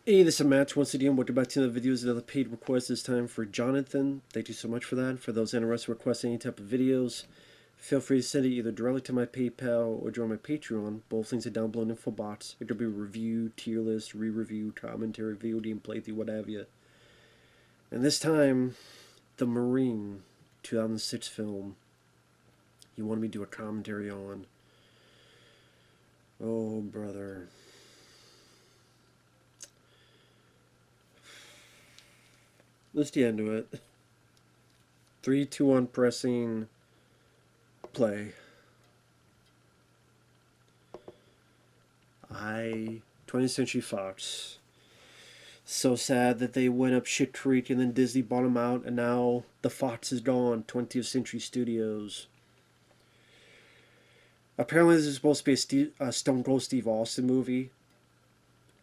Hey, this is Matt. Once again, welcome back to the videos. Another paid request this time for Jonathan. Thank you so much for that. For those interested in requesting any type of videos, feel free to send it either directly to my PayPal or join my Patreon. Both links are down below in info box. It could be review, tier list, re-review, commentary, VOD, and playthrough, what have you. And this time, The Marine, 2006 film. You wanted me to do a commentary on. Oh, brother. Let's get into it. 3, 2, 1, pressing play. 20th Century Fox. So sad that they went up shit creek and then Disney bought them out, and now the Fox is gone. 20th Century Studios. Apparently, this is supposed to be a Stone Cold Steve Austin movie,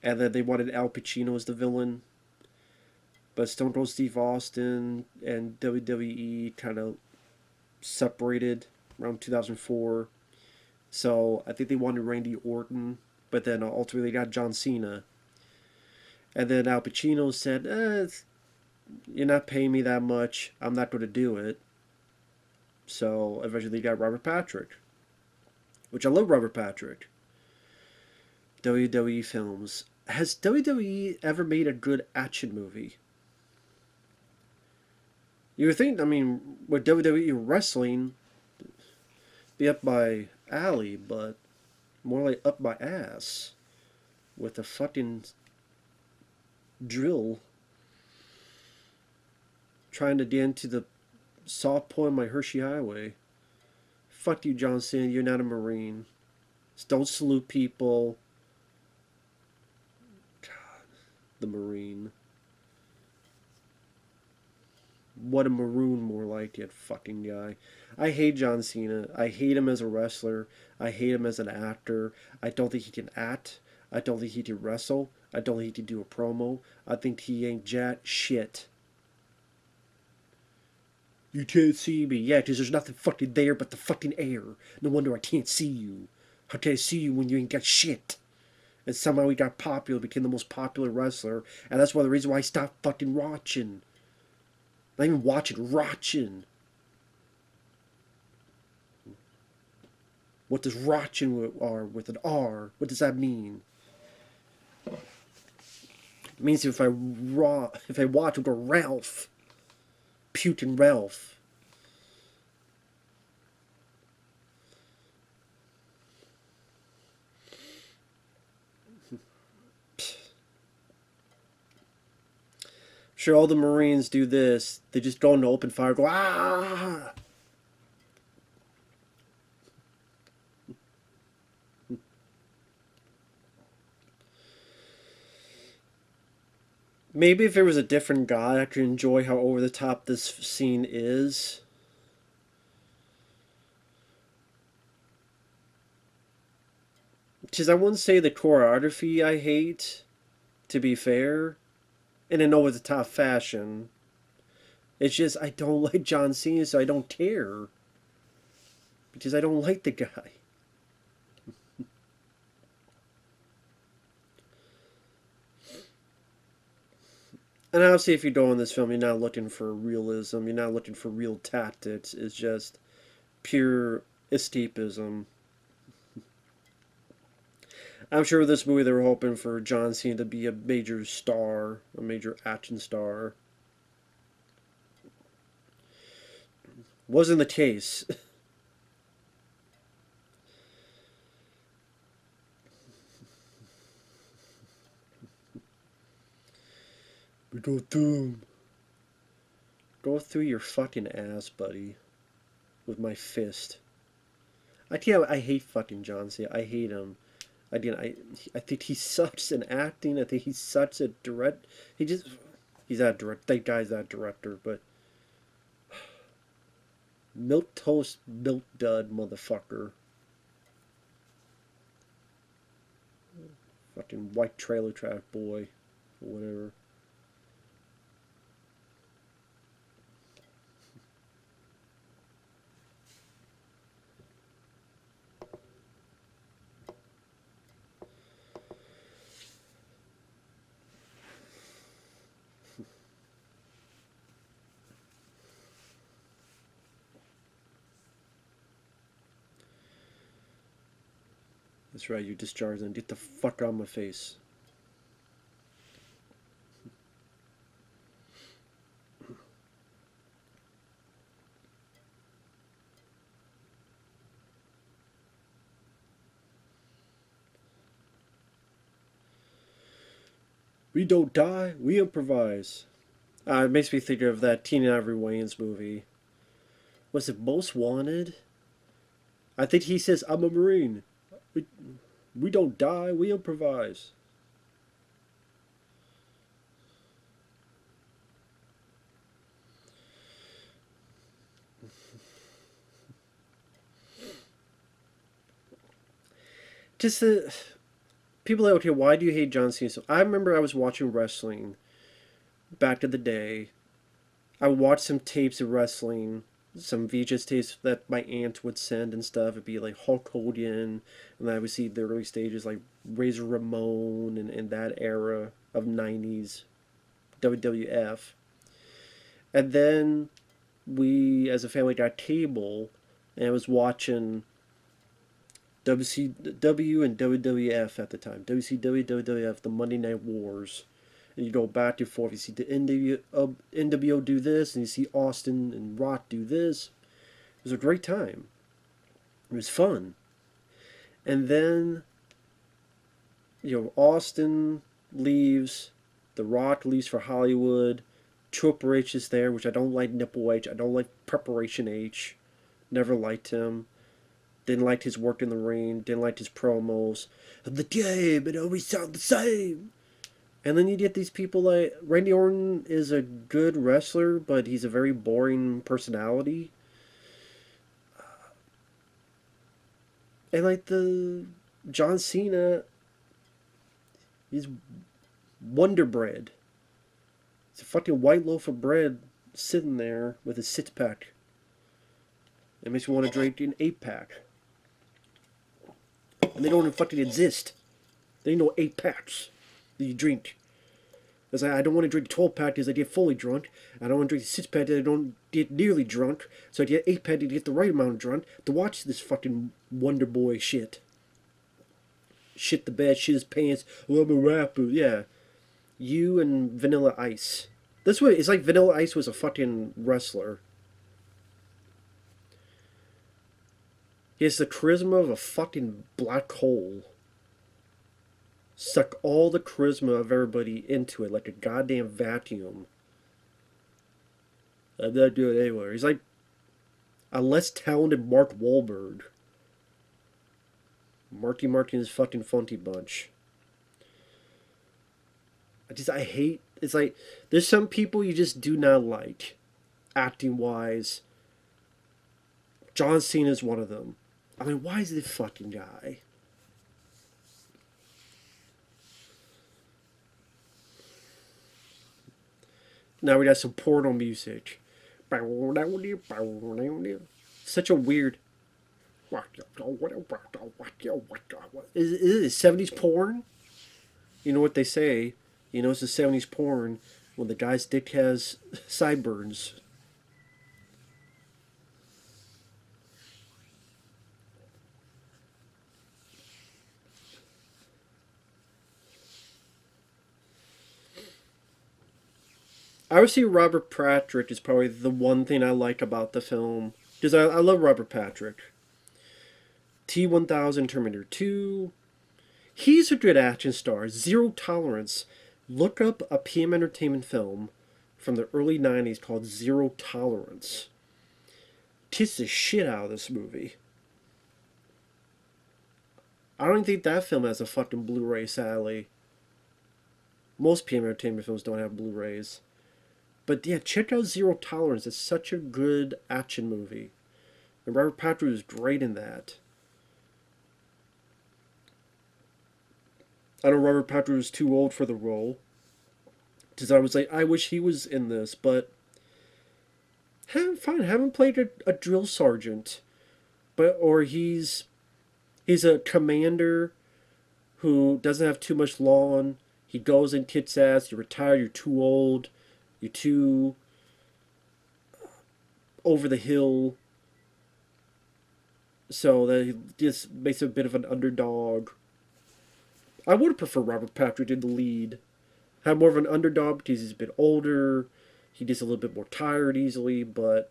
and then they wanted Al Pacino as the villain. But Stone Cold Steve Austin and WWE kind of separated around 2004. So I think they wanted Randy Orton, but then ultimately they got John Cena. And then Al Pacino said, you're not paying me that much. I'm not going to do it. So eventually they got Robert Patrick, which I love Robert Patrick. WWE films. Has WWE ever made a good action movie? You would think, I mean, with WWE wrestling, be up by alley, but more like up my ass with a fucking drill trying to get into the soft point of my Hershey Highway. Fuck you, John Cena. You're not a Marine. Just don't salute people. God, the Marine. What a maroon more like it, fucking guy. I hate John Cena. I hate him as a wrestler. I hate him as an actor. I don't think he can act. I don't think he can wrestle. I don't think he can do a promo. I think he ain't jack shit. You can't see me. Yeah, because there's nothing fucking there but the fucking air. No wonder I can't see you. How can I see you when you ain't got shit? And somehow he got popular, became the most popular wrestler, and that's one of the reasons why I stopped fucking watching. Not even watching. What does watching are with an R? What does that mean? It means if I watch, I'll go Ralph. Putin Ralph. Sure, all the Marines do this. They just go into open fire, go ah. Maybe if there was a different guy, I could enjoy how over the top this scene is. Because I wouldn't say the choreography I hate, to be fair, in an over the top fashion. It's just I don't like John Cena, so I don't care. Because I don't like the guy. And obviously, if you go in this film, you're not looking for realism. You're not looking for real tactics. It's just pure escapism. I'm sure with this movie they were hoping for John Cena to be a major star, a major action star. Wasn't the case. We go through. Go through your fucking ass, buddy. With my fist. I hate fucking John Cena. I hate him. Again, I think he sucks in acting. I think he's such a direct. He's that direct. That guy's that director, but milk toast, milk dud, motherfucker. Fucking white trailer trash boy, or whatever. That's right, you discharged and get the fuck out of my face. We don't die, we improvise. It makes me think of that Tina Ivory Wayans movie. Was it Most Wanted? I think he says, I'm a Marine. We, we don't die, we improvise. Just the people out here, why do you hate John Cena? So I remember I was watching wrestling back in the day. I watched some tapes of wrestling, some VHS tapes that my aunt would send and stuff. It'd be like Hulk Hogan, and then I would see the early stages like Razor Ramon and that era of 90s WWF. And then we, as a family, got cable, and I was watching WCW and WWF at the time. WCW, WWF, the Monday Night Wars. And you go back and forth. You see the NWO do this, and you see Austin and Rock do this. It was a great time. It was fun. And then, Austin leaves. The Rock leaves for Hollywood. Triple H is there, which I don't like. Nipple H. I don't like Preparation H. Never liked him. Didn't like his work in the ring. Didn't like his promos. The game, it always sound the same. And then you get these people like Randy Orton is a good wrestler, but he's a very boring personality. And like the John Cena, he's Wonder Bread. It's a fucking white loaf of bread sitting there with a 6-pack. It makes me want to drink an 8-pack. And they don't even fucking exist. There ain't no 8-packs that you drink. Because I don't want to drink 12-pack because I get fully drunk. I don't want to drink 6-pack because I don't get nearly drunk. So I get 8-pack to get the right amount of drunk to watch this fucking Wonder Boy shit. Shit the bed, shit his pants. Oh, I'm a rapper. Yeah. You and Vanilla Ice. That's what it's like. Vanilla Ice was a fucking wrestler. He has the charisma of a fucking black hole. Suck all the charisma of everybody into it like a goddamn vacuum. I'm not doing it anywhere. He's like a less talented Mark Wahlberg. Marky Mark and his fucking Funky Bunch. I hate, it's like, there's some people you just do not like, acting wise. John Cena is one of them. I mean, why is this fucking guy? Now we got some porno music. Such a weird. Is it 70s porn? You know what they say? You know it's the 70s porn when the guy's dick has sideburns. I would say Robert Patrick is probably the one thing I like about the film. Because I love Robert Patrick. T-1000 Terminator 2. He's a good action star. Zero Tolerance. Look up a PM Entertainment film from the early 90s called Zero Tolerance. Kiss the shit out of this movie. I don't think that film has a fucking Blu-ray, sadly. Most PM Entertainment films don't have Blu-rays. But yeah, check out Zero Tolerance. It's such a good action movie. And Robert Patrick was great in that. I know Robert Patrick was too old for the role. Because I was like, I wish he was in this, but haven't played a drill sergeant. Or he's a commander who doesn't have too much lawn. He goes and kicks ass. You're retired, you're too old, you're too over the hill. So that he just makes him a bit of an underdog. I would prefer Robert Patrick in the lead. Have more of an underdog because he's a bit older. He gets a little bit more tired easily, but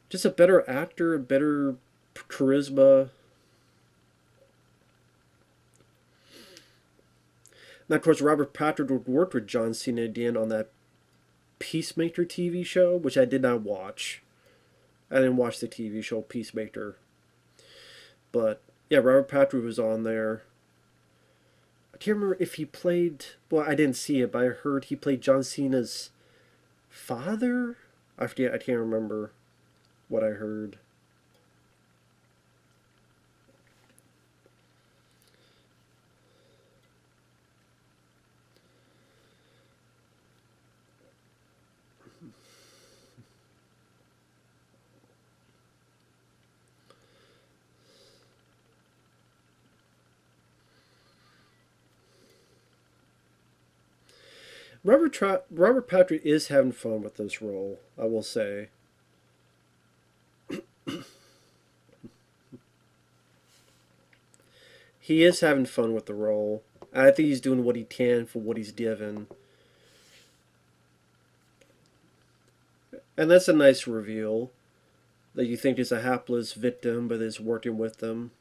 just a better actor, a better charisma. And of course, Robert Patrick worked with John Cena again on that Peacemaker TV show, which I did not watch. I didn't watch the TV show Peacemaker. But yeah, Robert Patrick was on there. I can't remember if he played. Well, I didn't see it, but I heard he played John Cena's father. I forget. I can't remember what I heard. Robert Patrick is having fun with this role, I will say. He is having fun with the role. I think he's doing what he can for what he's given. And that's a nice reveal. That you think is a hapless victim, but is working with them.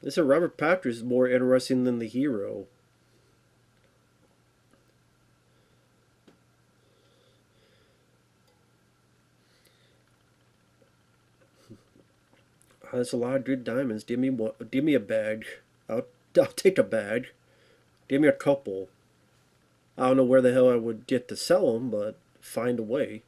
They said Robert Patrick is more interesting than the hero. That's a lot of good diamonds. Give me one. Give me a bag. I'll take a bag. Give me a couple. I don't know where the hell I would get to sell them, but find a way.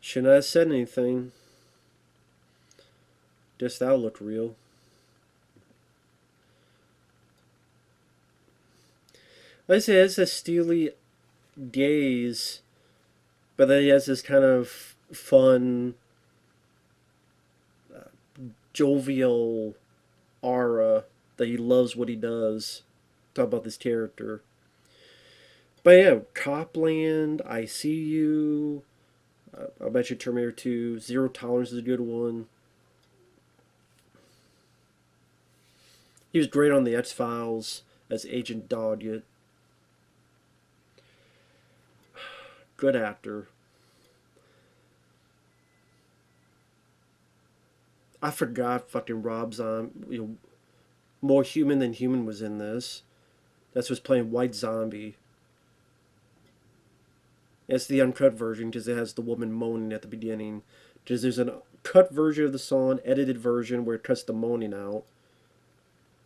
Shouldn't have said anything. Just that looked real. Like I say, it has a steely gaze, but then he has this kind of fun, jovial aura that he loves what he does. Talk about this character. But yeah, Copland, I See You. I bet you Terminator 2. Zero Tolerance is a good one. He was great on the X Files as Agent Doggett. Good actor. I forgot fucking Rob Zombie. More Human Than Human was in this. That's what's playing White Zombie. It's the uncut version because it has the woman moaning at the beginning. Because there's a cut version of the song, edited version where it cuts the moaning out.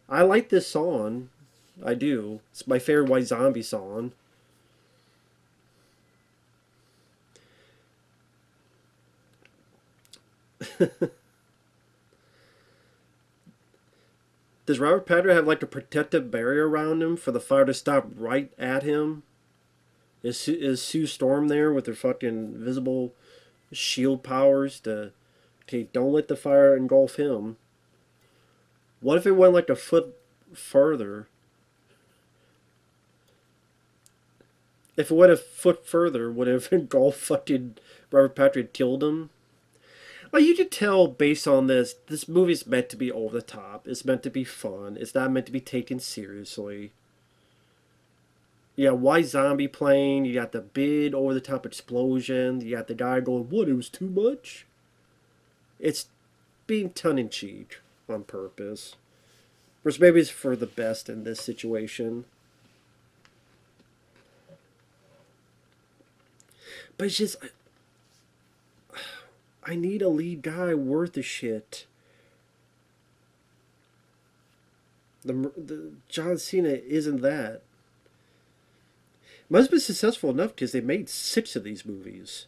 I like this song. I do. It's my favorite White Zombie song. Does Robert Patrick have like a protective barrier around him for the fire to stop right at him? Is Sue Storm there with her fucking visible shield powers to okay, don't let the fire engulf him? What if it went like a foot further? If it went a foot further, would it have engulfed fucking Robert Patrick killed him? Well, you could tell based on this movie's meant to be over the top. It's meant to be fun. It's not meant to be taken seriously. You got White Zombie playing. You got the big over the top explosion. You got the guy going, "What? It was too much." It's being tongue in cheek on purpose. Which maybe is for the best in this situation. But it's just, I need a lead guy worth a shit. The John Cena isn't that. Must have been successful enough because they made 6 of these movies.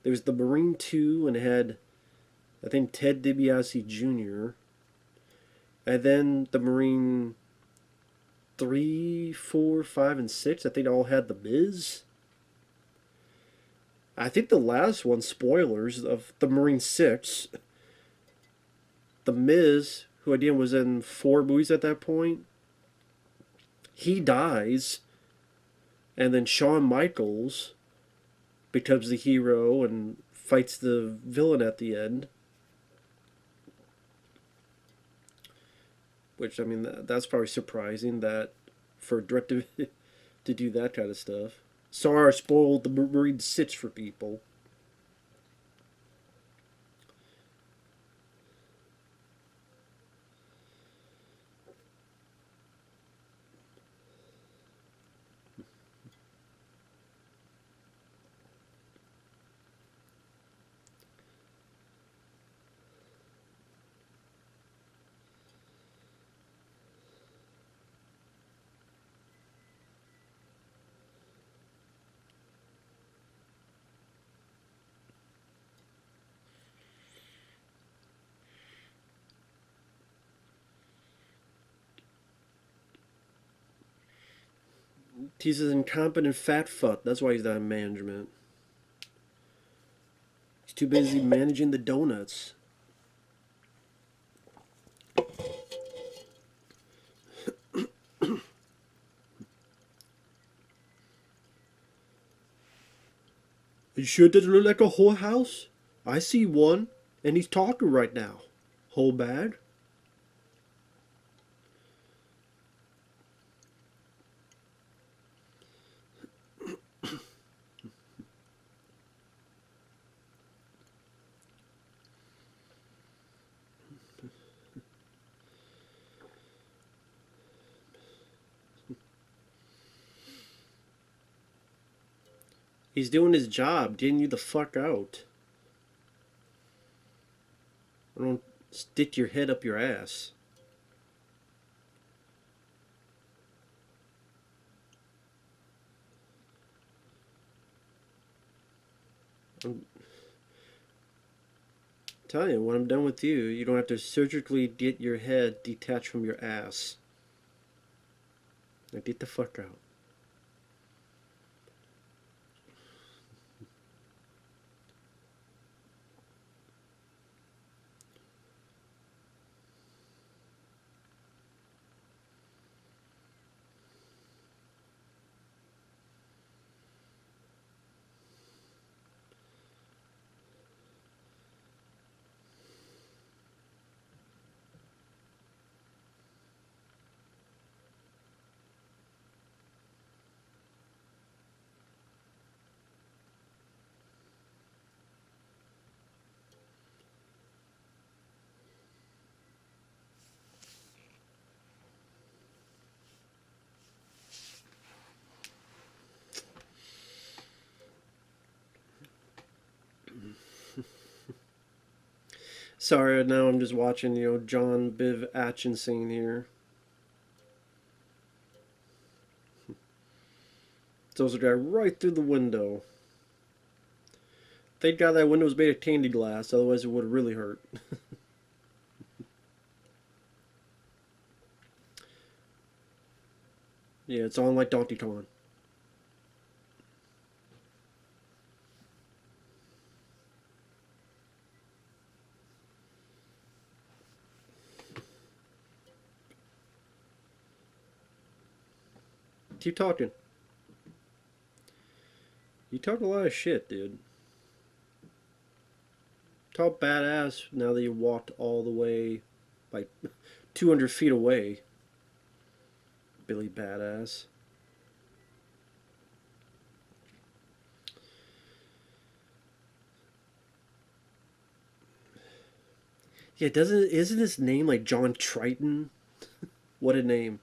There was the Marine 2 and it had, I think, Ted DiBiase Jr. And then the Marine 3, 4, 5, and 6, I think all had The Miz. I think the last one, spoilers, of the Marine Six, the Miz, who again was in 4 movies at that point, he dies, and then Shawn Michaels becomes the hero and fights the villain at the end. Which, I mean, that's probably surprising that for a director to do that kind of stuff. Sorry, I spoiled the Marine Six for people. He's an incompetent fat fuck. That's why he's not in management. He's too busy managing the donuts. You sure it doesn't look like a whorehouse? I see one, and he's talking right now. Whole bag? He's doing his job, getting you the fuck out. I don't stick your head up your ass. I'm telling you, when I'm done with you, you don't have to surgically get your head detached from your ass. Now get the fuck out. Sorry, now I'm just watching, John Biv Atchison here. Throws a guy right through the window. Thank God that window was made of candy glass, otherwise it would have really hurt. Yeah, it's on like Donkey Kong. Keep talking. You talk a lot of shit, dude. Talk badass now that you walked all the way, like, 200 feet away. Billy Badass. Yeah, isn't his name like John Triton? What a name.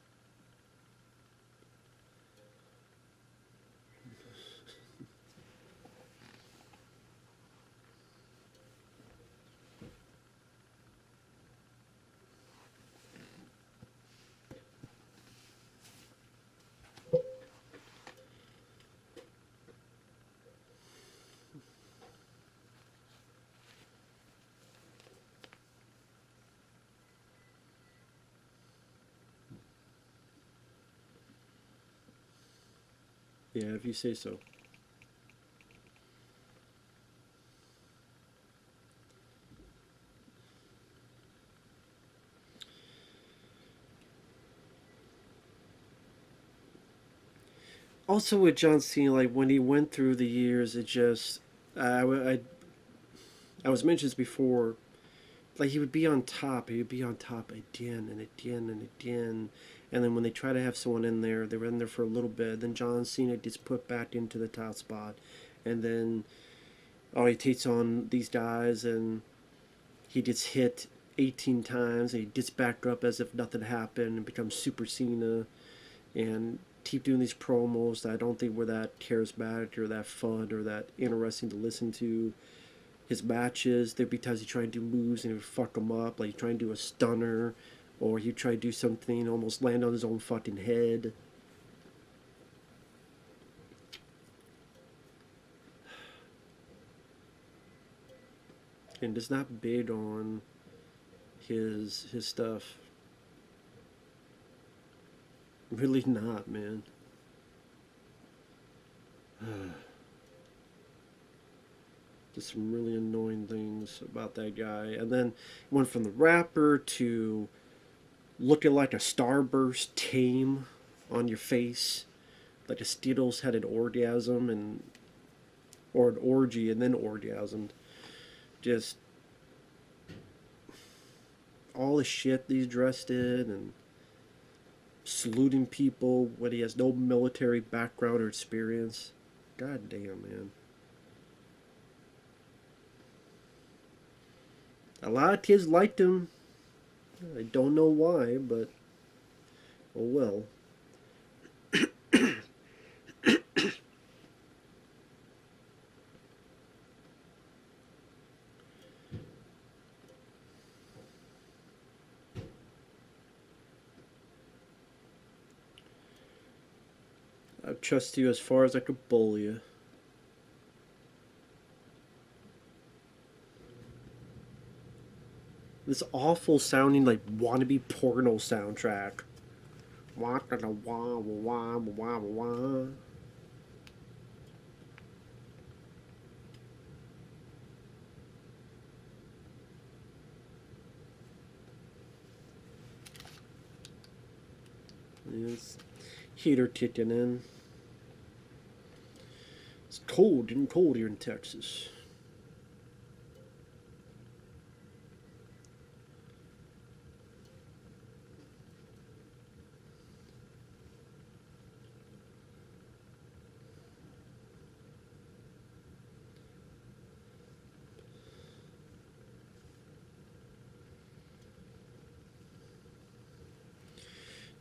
Yeah, if you say so. Also with John Cena, like when he went through the years, it just I was mentioned this before. Like he would be on top, he would be on top again and again and again, and then when they try to have someone in there, they were in there for a little bit. Then John Cena gets put back into the top spot, and then he takes on these guys and he gets hit 18 times and he gets back up as if nothing happened and becomes Super Cena and keep doing these promos that I don't think were that charismatic or that fun or that interesting to listen to. His matches, there'd be times he'd try and do moves and it would fuck him up, like he'd try and do a stunner or he'd try to do something almost land on his own fucking head. And just not big on his stuff. Really not, man. Just some really annoying things about that guy. And then went from the rapper to looking like a starburst tame on your face, like a Skittles had an orgasm and or an orgy and then orgasmed. Just all the shit that he's dressed in and saluting people when he has no military background or experience. God damn, man. A lot of kids liked him. I don't know why, but oh well. I trust you as far as I could bully you. This awful sounding like wannabe porno soundtrack. Wah wah wah wah wah wah. Yes. Heater kicking in. It's cold, getting cold here in Texas.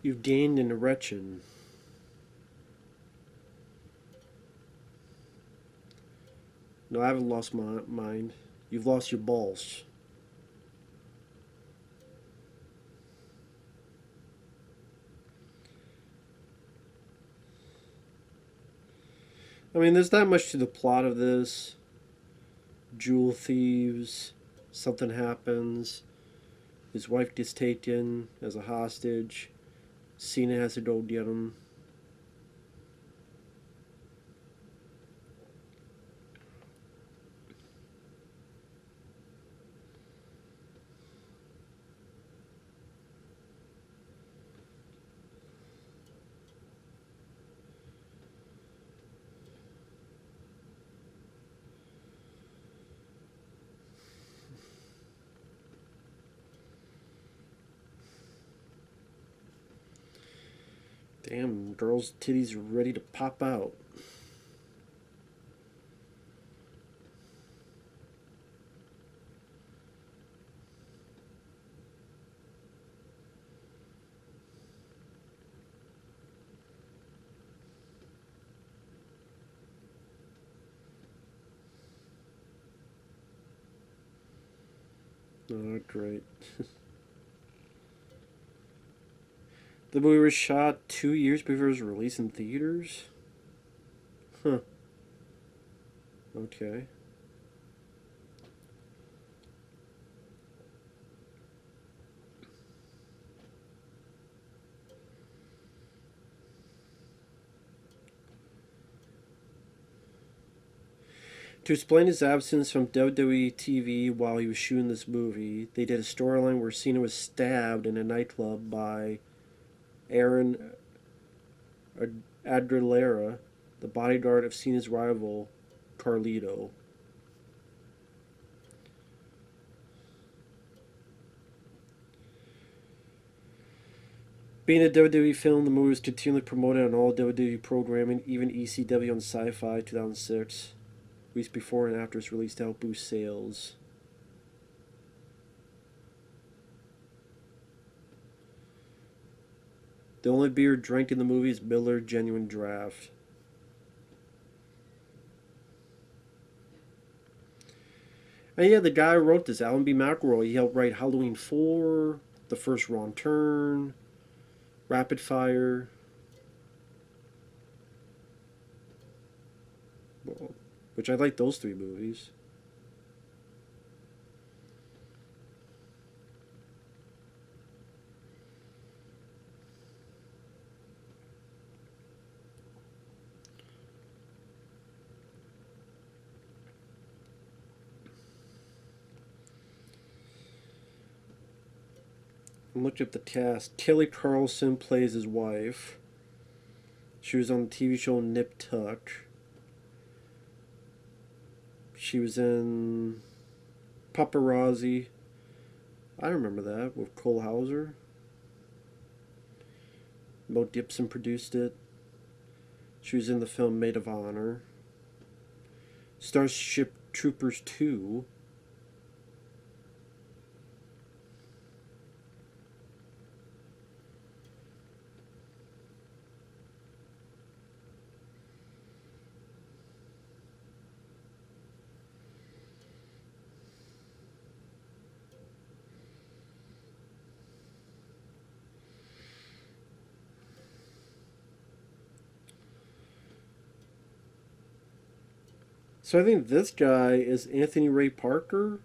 You've gained an erection. No, I haven't lost my mind. You've lost your balls. I mean, there's not much to the plot of this. Jewel thieves, something happens, his wife gets taken as a hostage, Cena has to go get him. Damn, girl's titties are ready to pop out. Oh, great. The movie was shot 2 years before it was released in theaters? Huh. Okay. To explain his absence from WWE TV while he was shooting this movie, they did a storyline where Cena was stabbed in a nightclub by Aaron Adrelera, the bodyguard of Cena's rival, Carlito. Being a WWE film, the movie was continually promoted on all WWE programming, even ECW on Sci-Fi 2006, weeks before and after its release to help boost sales. The only beer drank in the movie is Miller Genuine Draft. And yeah, the guy who wrote this, Alan B. McElroy, he helped write Halloween 4, The First Wrong Turn, Rapid Fire. Well, which I like those three movies. And looked up the cast. Kelly Carlson plays his wife. She was on the TV show Nip Tuck. She was in Paparazzi. I remember that with Cole Hauser. Mel Gibson produced it. She was in the film Maid of Honor. Starship Troopers 2. So I think this guy is Anthony Ray Parker,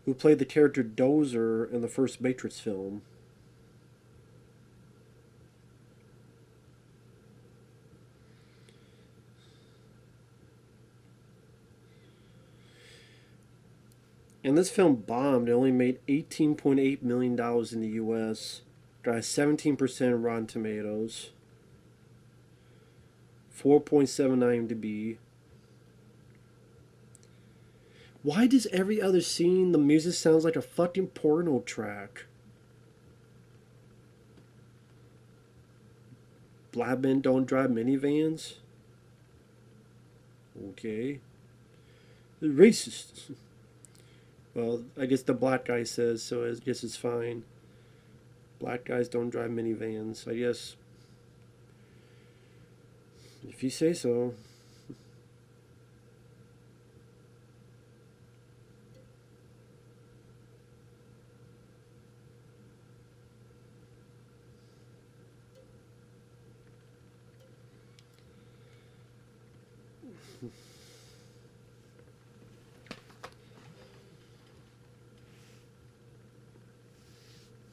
who played the character Dozer in the first Matrix film. And this film bombed. It only made $18.8 million in the US. Got a 17% Rotten Tomatoes. 4.7 IMDb. Why does every other scene the music sounds like a fucking porno track? Black men don't drive minivans? Okay. Racist. Well, I guess the black guy says, so I guess it's fine. Black guys don't drive minivans, I guess. If you say so.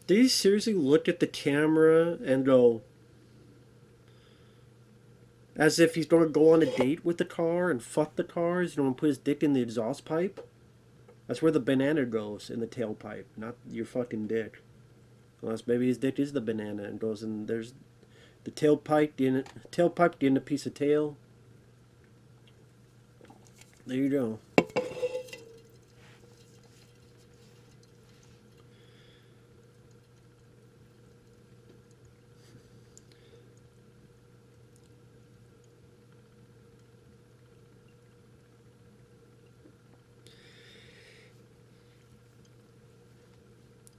Did he seriously look at the camera and go, as if he's going to go on a date with the car and fuck the car? He's going to put his dick in the exhaust pipe? That's where the banana goes, in the tailpipe, not your fucking dick. Unless maybe his dick is the banana and goes in, there's the tailpipe in a piece of tail. There you go.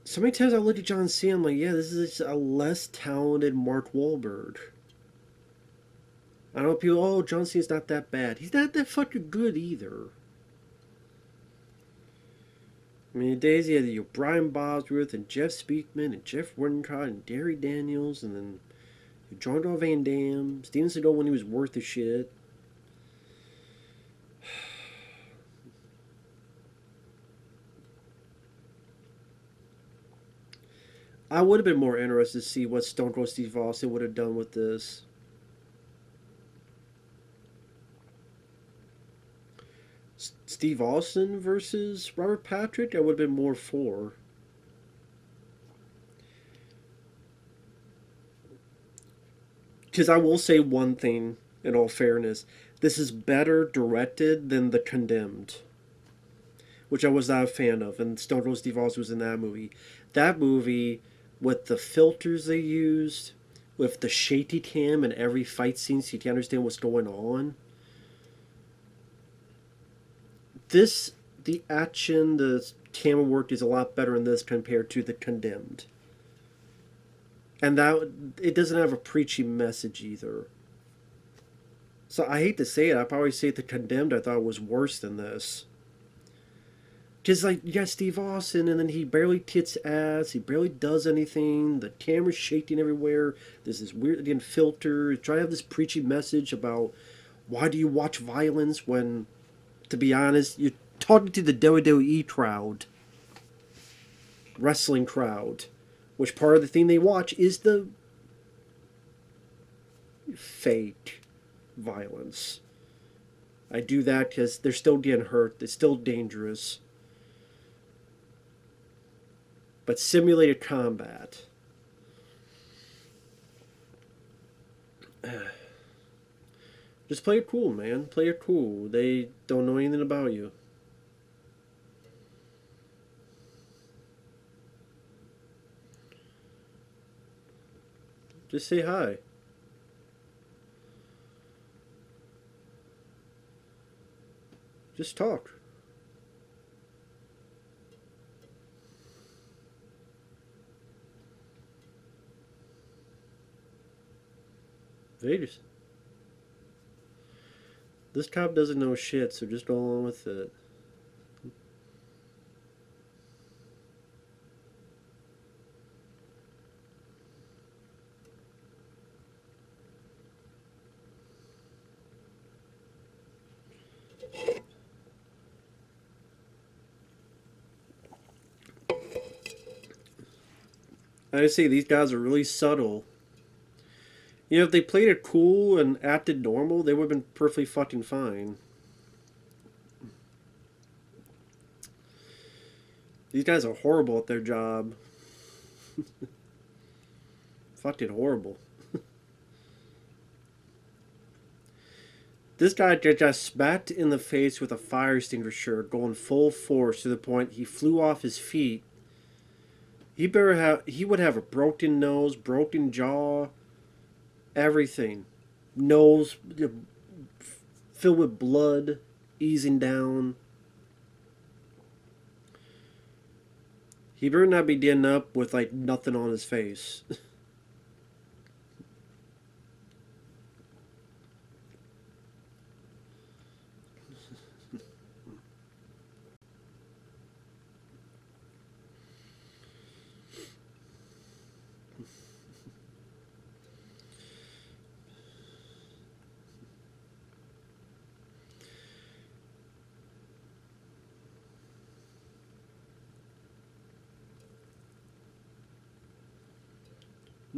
So many times I look at John Cena, I'm like, yeah, this is a less talented Mark Wahlberg. I know people, oh, John Cena's not that bad. He's not that fucking good either. I mean, the days he had Brian Bosworth and Jeff Speakman and Jeff Wincott and Gary Daniels and then John Van Damme, Steven Seagal when he was worth the shit. I would have been more interested to see what Stone Cold Steve Austin would have done with this. Steve Austin versus Robert Patrick, I would have been more for. Because I will say one thing, in all fairness, this is better directed than The Condemned, which I was not a fan of, and Stone Cold Steve Austin was in that movie. That movie, with the filters they used, with the shaky cam in every fight scene so you can understand what's going on. This, the action, the camera work is a lot better in this compared to The Condemned. And that, it doesn't have a preachy message either. So I hate to say it, I probably say The Condemned I thought was worse than this. Because, like, you got Steve Austin, and then he barely kicks ass, he barely does anything, the camera's shaking everywhere, there's this weird, again, filter, trying to have this preachy message about why do you watch violence when, to be honest, you're talking to the WWE crowd, wrestling crowd, which part of the thing they watch is the fake violence. I do that because they're still getting hurt, it's still dangerous. But simulated combat. Just play it cool, man. Play it cool. They don't know anything about you. Just say hi. Just talk. Vegas. This cop doesn't know shit, so just go along with it. I say these guys are really subtle. You know, if they played it cool and acted normal, they would have been perfectly fucking fine. These guys are horrible at their job. Fucking horrible. This guy just smacked in the face with a fire extinguisher, going full force to the point he flew off his feet. He would have a broken nose, broken jaw, everything. Nose filled with blood, easing down. He better not be getting up with like nothing on his face.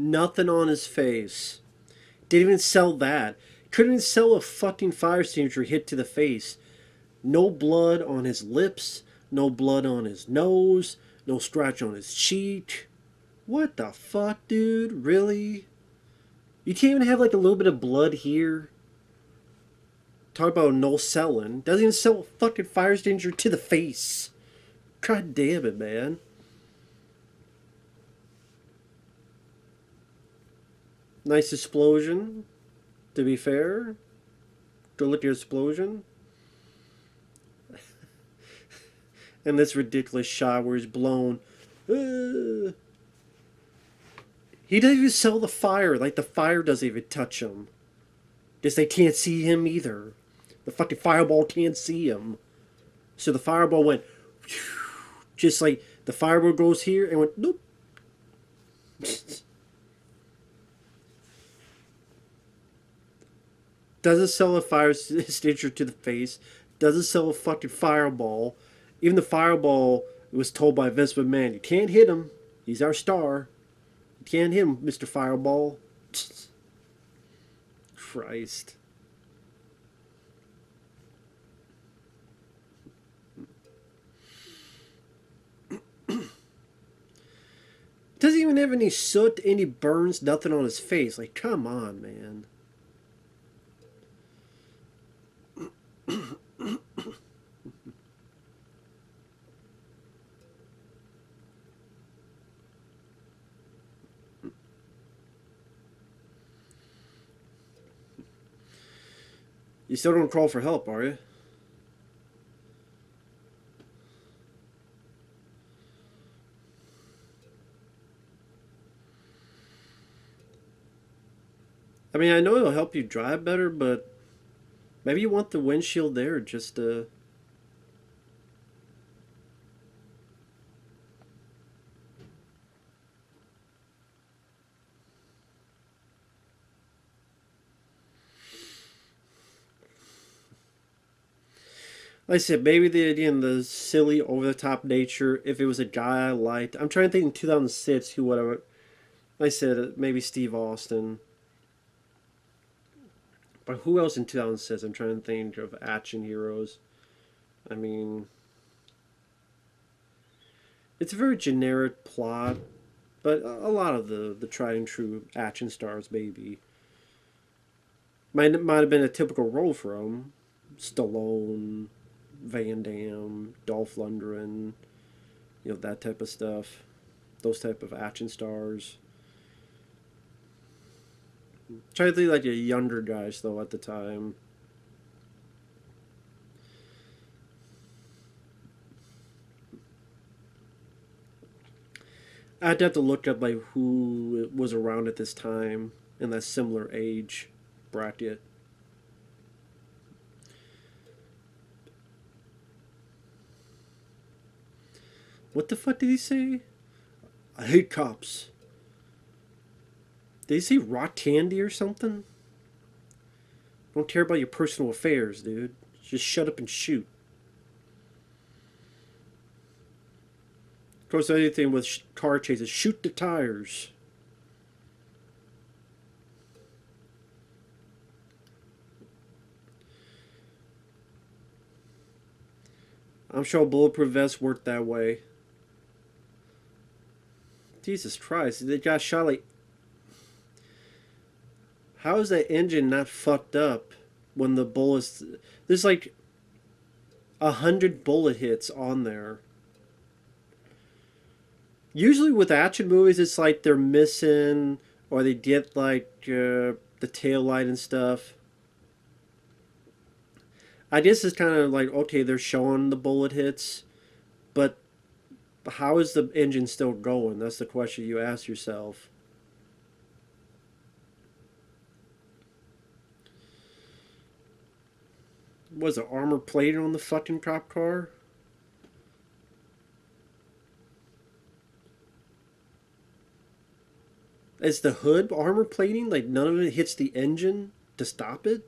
Nothing on his face. Didn't even sell that. Couldn't even sell a fucking fire extinguisher hit to the face. No blood on his lips. No blood on his nose. No scratch on his cheek. What the fuck, dude? Really? You can't even have like a little bit of blood here? Talk about no selling. Doesn't even sell a fucking fire extinguisher to the face. God damn it, man. Nice explosion, to be fair. Go look at your explosion. And this ridiculous shot where he's blown. He doesn't even sell the fire. Like, the fire doesn't even touch him. Just they can't see him either. The fucking fireball can't see him. So the fireball went... Just like, the fireball goes here and went... Nope. Doesn't sell a fire extinguisher to the face. Doesn't sell a fucking fireball. Even the fireball was told by Vince McMahon, you can't hit him. He's our star. You can't hit him, Mr. Fireball. Christ. Doesn't even have any soot, any burns, nothing on his face. Like, come on, man. You still don't call for help, are you? I mean, I know it'll help you drive better, but maybe you want the windshield there just to... Like I said, maybe the silly over the top nature. If it was a guy I liked, I'm trying to think in 2006 who whatever. Like I said, maybe Steve Austin. But who else in 2006? I'm trying to think of action heroes. I mean, it's a very generic plot, but a lot of the tried and true action stars maybe might have been a typical role for them. Stallone, Van Damme, Dolph Lundgren, that type of stuff. Those type of action stars. Try to think like the younger guys though at the time. I'd have to look up like who was around at this time in that similar age bracket. What the fuck did he say? I hate cops. Did he say rot candy or something? Don't care about your personal affairs, dude. Just shut up and shoot. Of course, anything with car chases, shoot the tires. I'm sure bulletproof vests worked that way. Jesus Christ, they got shot like... How is that engine not fucked up when the bullets... There's like 100 bullet hits on there. Usually with action movies, it's like they're missing, or they get like the tail light and stuff. I guess it's kind of like, okay, they're showing the bullet hits, but how is the engine still going? That's the question you ask yourself. Was it armor plated on the fucking cop car? Is the hood armor plating? Like none of it hits the engine to stop it?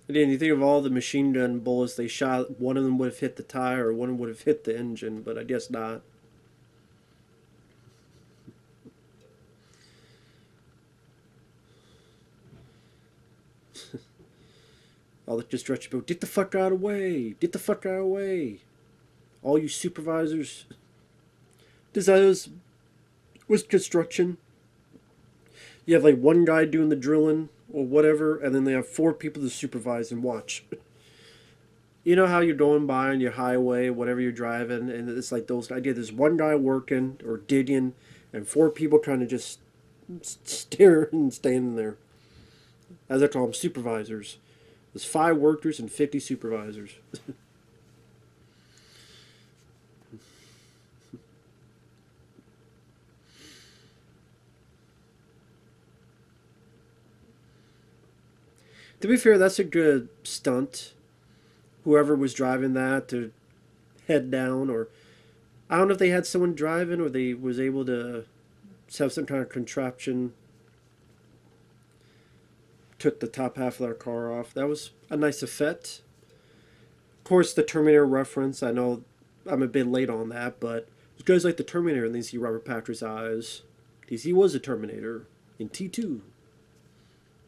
Again, you think of all the machine gun bullets they shot, one of them would have hit the tire or one of them would have hit the engine, but I guess not. All the construction people, get the fuck out of the way! Get the fuck out of the way! All you supervisors. This was construction. You have like one guy doing the drilling or whatever, and then they have 4 people to supervise and watch. You know how you're going by on your highway, whatever you're driving, and it's like those ideas. There's one guy working or digging, and 4 people kind of just stare and standing there. As I call them, supervisors. There's 5 workers and 50 supervisors. To be fair, that's a good stunt. Whoever was driving that to head down, or I don't know if they had someone driving or they was able to have some kind of contraption. Took the top half of their car off. That was a nice effect. Of course, the Terminator reference. I know I'm a bit late on that, but you guys like the Terminator and then see Robert Patrick's eyes because he was a Terminator in T2.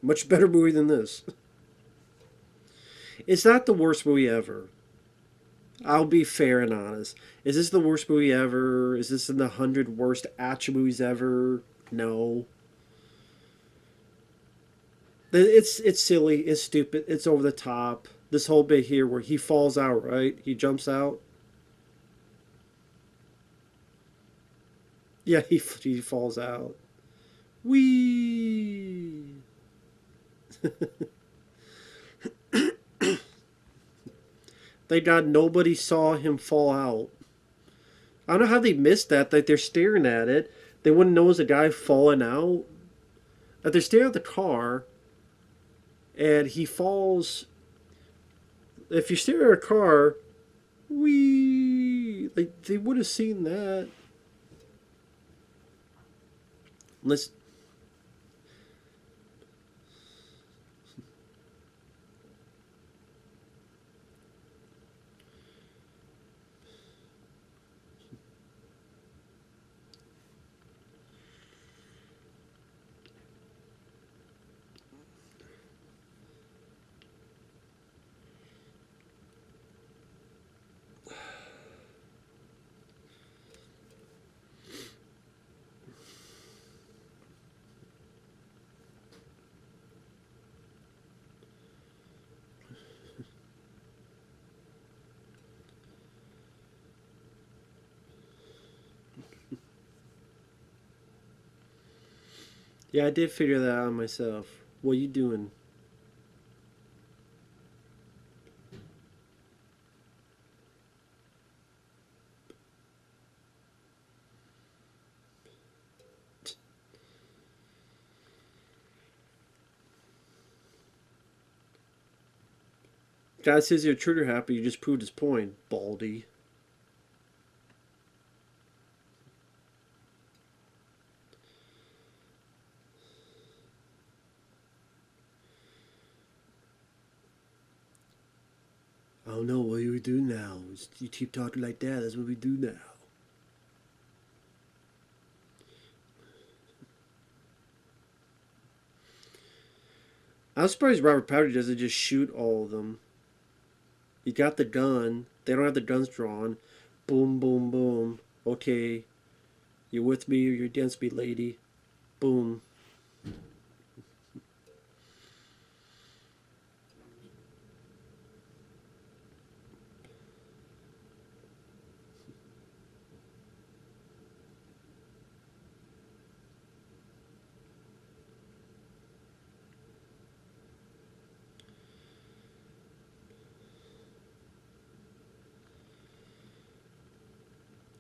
Much better movie than this. It's not the worst movie ever. I'll be fair and honest. Is this the worst movie ever? Is this in the 100 worst action movies ever? No. It's silly. It's stupid. It's over the top. This whole bit here where he falls out, right? He jumps out. Yeah, he falls out. Whee! Thank God nobody saw him fall out. I don't know how they missed that. Like they're staring at it. They wouldn't know it was a guy falling out. Like they're staring at the car, and he falls. If you stare at a car, wee, like they would have seen that. Unless yeah, I did figure that out myself. What are you doing? God says you're trigger happy. You just proved his point, Baldy. I don't know what you do now. You keep talking like that. That's what we do now. I'm surprised Robert Pattinson doesn't just shoot all of them. You got the gun. They don't have the guns drawn. Boom, boom, boom. Okay, you with me or you're against me, lady? Boom.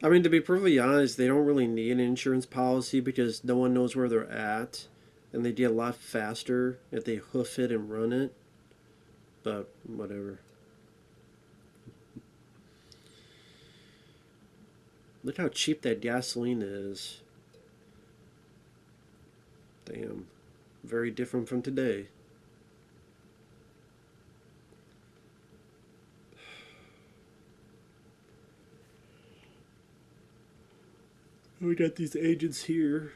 I mean, to be perfectly honest, they don't really need an insurance policy because no one knows where they're at, and they get a lot faster if they hoof it and run it. But whatever. Look how cheap that gasoline is. Damn. Very different from today. We got these agents here.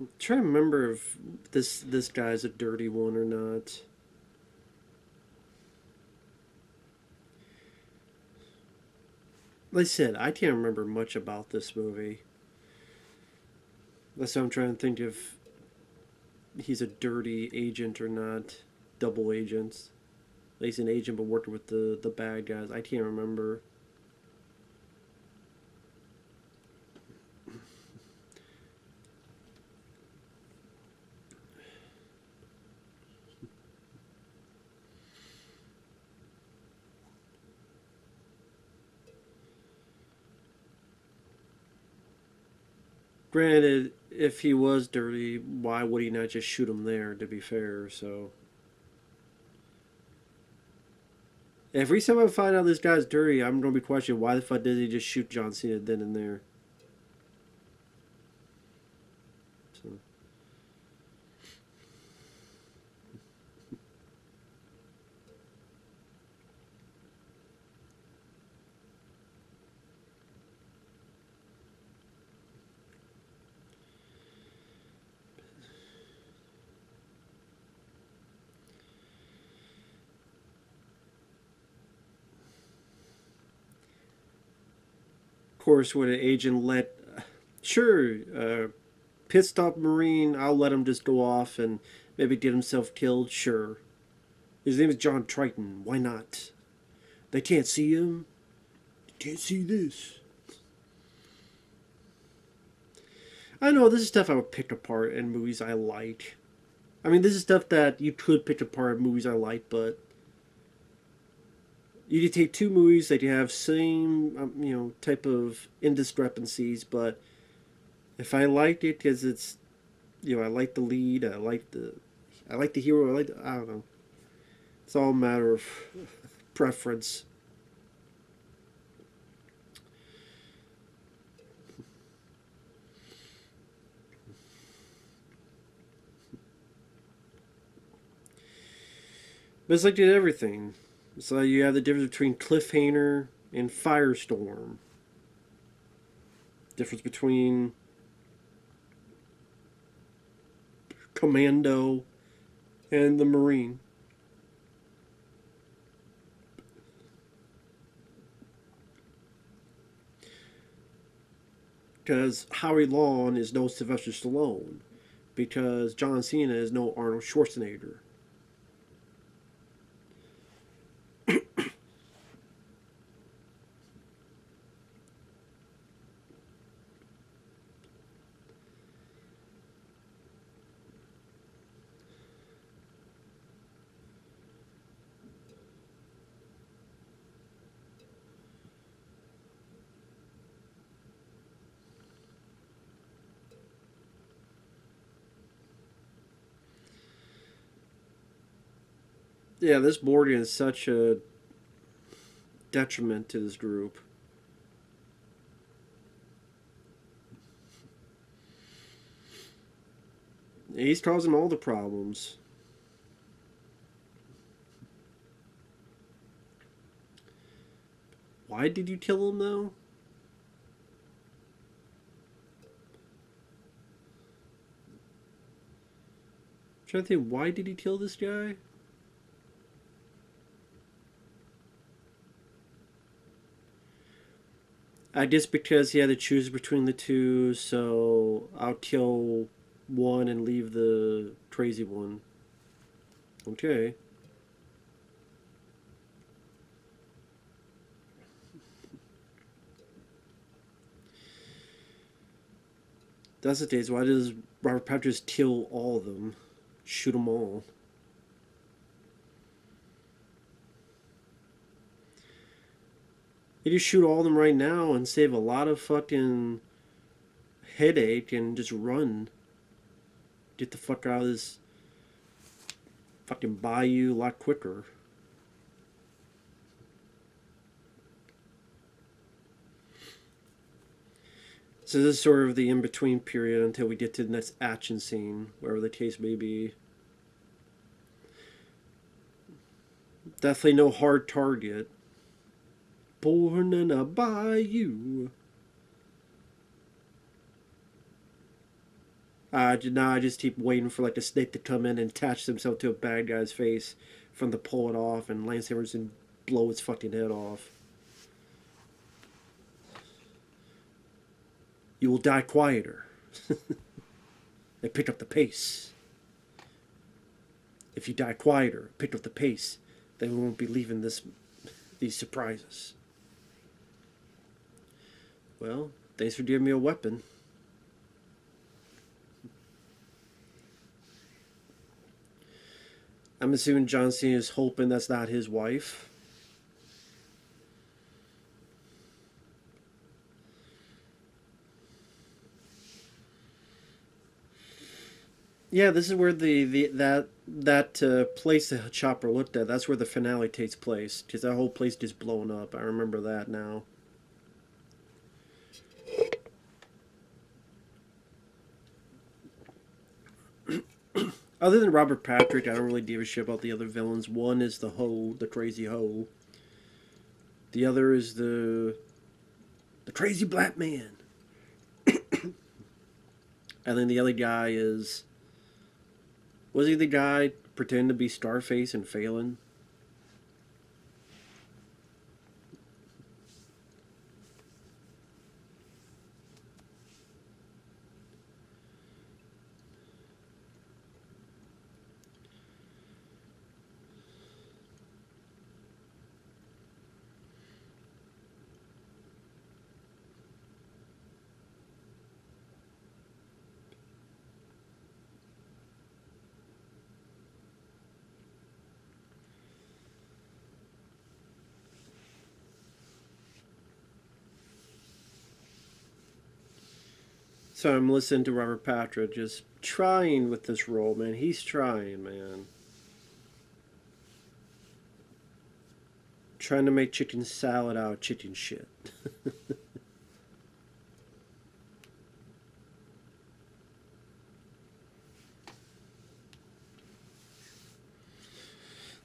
I'm trying to remember if this guy's a dirty one or not. Like I said, I can't remember much about this movie. That's why I'm trying to think if he's a dirty agent or not. Double agents. Like he's an agent but working with the bad guys. I can't remember. Granted, if he was dirty, why would he not just shoot him there, to be fair? So, every time I find out this guy's dirty, I'm going to be questioning why the fuck did he just shoot John Cena then and there? So. Of course, when an agent let, sure, pit stop Marine, I'll let him just go off and maybe get himself killed, sure. His name is John Triton, why not? They can't see him. They can't see this. I know this is stuff I would pick apart in movies I like. I mean, this is stuff that you could pick apart in movies I like, but you could take two movies that you have same, type of indiscrepancies, but if I liked it because it's, I like the lead, I like the hero, I don't know. It's all a matter of preference. But it's like did everything. So you have the difference between cliffhanger and firestorm. Difference between commando and the Marine. Because Howie Long is no Sylvester Stallone. Because John Cena is no Arnold Schwarzenegger. Yeah, this Morgan is such a detriment to this group. He's causing all the problems. Why did you kill him though? I'm trying to think, why did he kill this guy? I guess because he had to choose between the two, so I'll kill one and leave the crazy one. Okay. That's the case. Why does Robert Patrick just kill all of them? Shoot them all. You just shoot all of them right now and save a lot of fucking headache and just run. Get the fuck out of this fucking bayou a lot quicker. So this is sort of the in-between period until we get to the next action scene, wherever the case may be. Definitely no hard target. Born in a bayou. I just keep waiting for like the snake to come in and attach himself to a bad guy's face from to pull it off and Lance Henriksen blow its fucking head off. You will die quieter. They pick up the pace. If you die quieter, pick up the pace, then we won't be leaving these surprises. Well, thanks for giving me a weapon. I'm assuming John Cena is hoping that's not his wife. Yeah, this is where that place the Chopper looked at. That's where the finale takes place. Because that whole place just blown up. I remember that now. Other than Robert Patrick, I don't really give a shit about the other villains. One is the hoe, the crazy hoe. The other is the crazy black man. And then the other guy is, was he the guy pretending to be Starface and failing? So I'm listening to Robert Patrick just trying with this role, man. He's trying, man. Trying to make chicken salad out of chicken shit.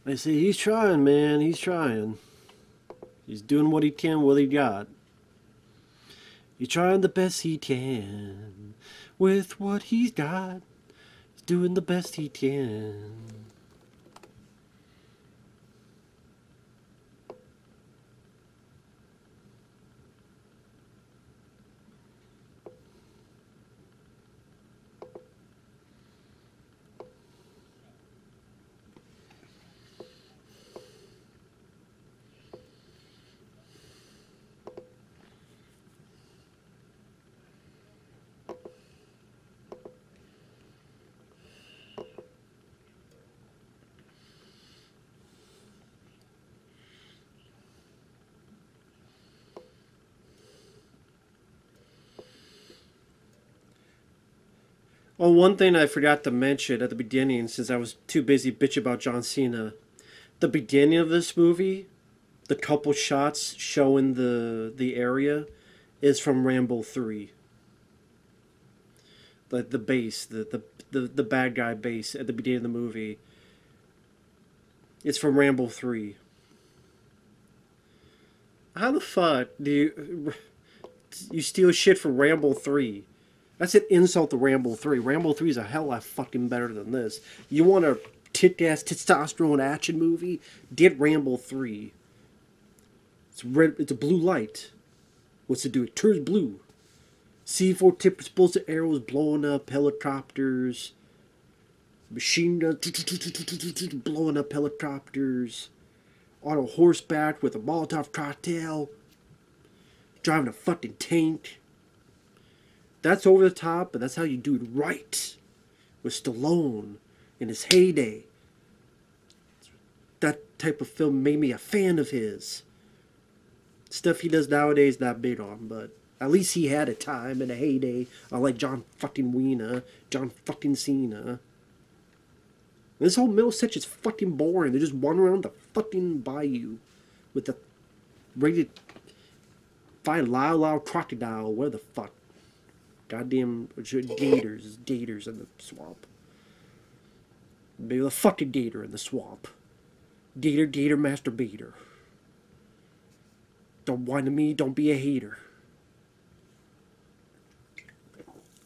They say he's trying, man. He's trying. He's doing what he can, what he got. He's trying the best he can with what he's got. He's doing the best he can. Oh, one thing I forgot to mention at the beginning, since I was too busy bitch about John Cena. The beginning of this movie, the couple shots showing the area, is from Rambo 3. Like the base, the bad guy base at the beginning of the movie. It's from Rambo 3. How the fuck do you steal shit from Rambo 3? That's an insult to Rambo 3. Rambo 3 is a hell lot fucking better than this. You want a tit-ass testosterone action movie? Get Rambo 3. It's red. It's a blue light. What's it do? It turns blue. C4 tip explosive arrows blowing up helicopters. Machine gun blowing up helicopters. On a horseback with a Molotov cocktail. Driving a fucking tank. That's over the top, but that's how you do it right. With Stallone in his heyday. That type of film made me a fan of his. Stuff he does nowadays not big on, but at least he had a time and a heyday. Like John fucking Wiener, John fucking Cena. This whole middle section is fucking boring. They just wander around the fucking bayou with the ready to find loud crocodile. Where the fuck? Goddamn gators in the swamp. Maybe the fucking gator in the swamp. Gator, masturbator. Don't whine to me, don't be a hater.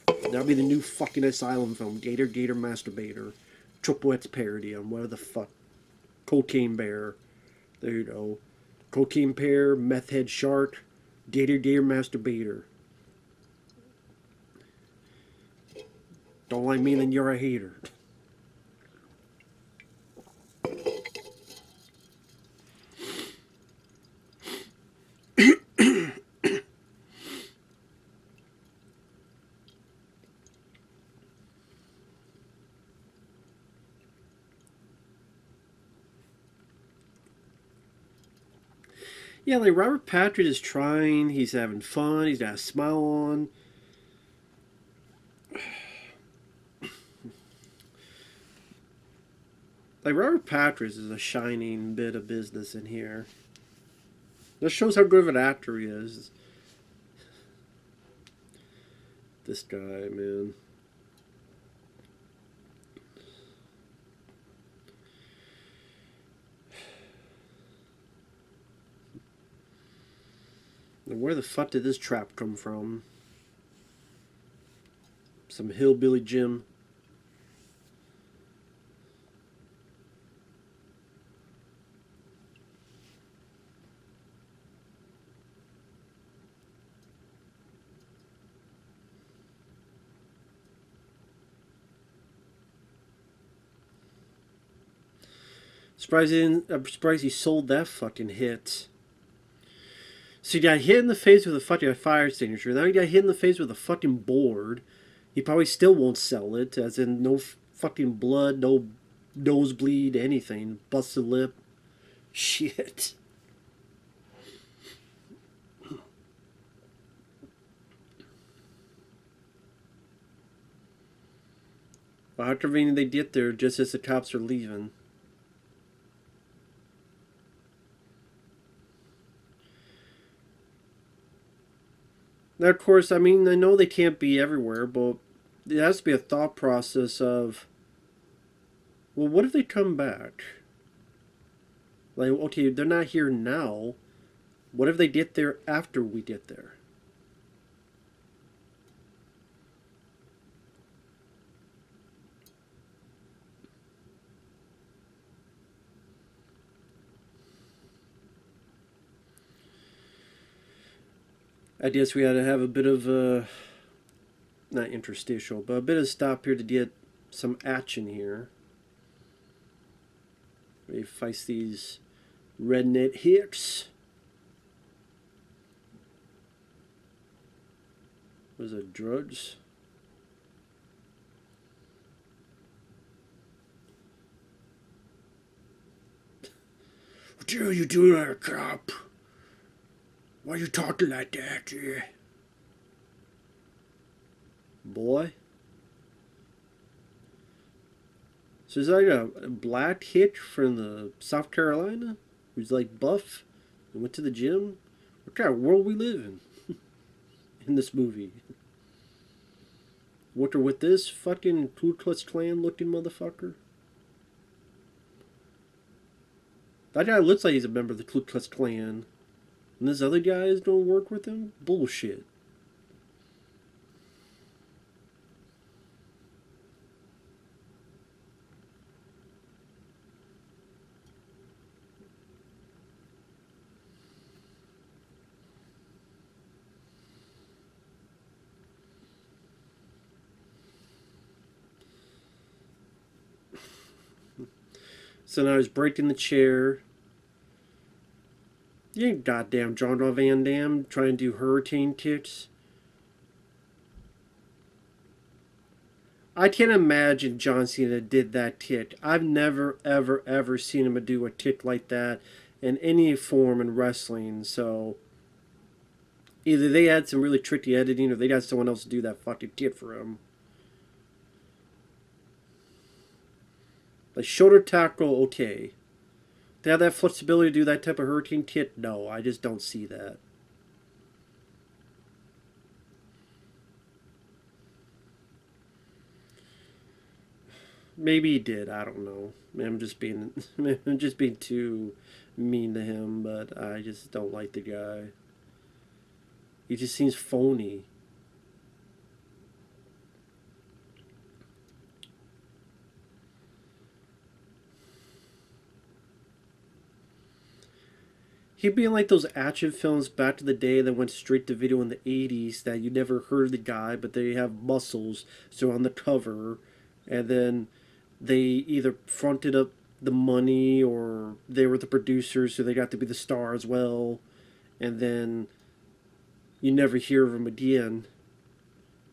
That'll be the new fucking asylum film. Gator, masturbator. Triple X parody on whatever the fuck. Cocaine Bear. There you go. Cocaine Bear, Meth Head Shark, Gator, masturbator. Don't like me, then you're a hater. Yeah, like Robert Patrick is trying, he's having fun, he's got a smile on. Like, Robert Patrick is a shining bit of business in here. This shows how good of an actor he is. This guy, man. Where the fuck did this trap come from? Some hillbilly Jim. I'm surprised he sold that fucking hit. So he got hit in the face with a fucking fire extinguisher. Now he got hit in the face with a fucking board. He probably still won't sell it, as in no fucking blood, no nosebleed, anything. Busted lip. Shit. Well, how convenient they get there just as the cops are leaving. Now, of course, I mean, I know they can't be everywhere, but it has to be a thought process of, well, what if they come back? Like, okay, they're not here now. What if they get there after we get there? I guess we had to have a bit of a, not interstitial, but a bit of stop here to get some action here. We face these redneck hicks. Was it drugs? What are you doing there, cop? Why are you talking like that, yeah? Boy. So is that a black hick from the South Carolina? Who's like buff and went to the gym? What kind of world we live in this movie? Working with this fucking Ku Klux Klan looking motherfucker? That guy looks like he's a member of the Ku Klux Klan. And this other guy don't work with him? Bullshit. So now he's breaking the chair. You ain't goddamn John Van Damme trying to do hurricane kicks. I can't imagine John Cena did that kick. I've never, ever, ever seen him do a kick like that in any form in wrestling. So either they had some really tricky editing or they got someone else to do that fucking kick for him. Like shoulder tackle, okay. They have that flexibility to do that type of hurricane kick? No, I just don't see that. Maybe he did. I don't know. I'm just being too mean to him, but I just don't like the guy. He just seems phony. He'd be in like those action films back to the day that went straight to video in the 80s that you never heard the guy, but they have muscles, so on the cover, and then they either fronted up the money or they were the producers, so they got to be the star as well, and then you never hear of him again,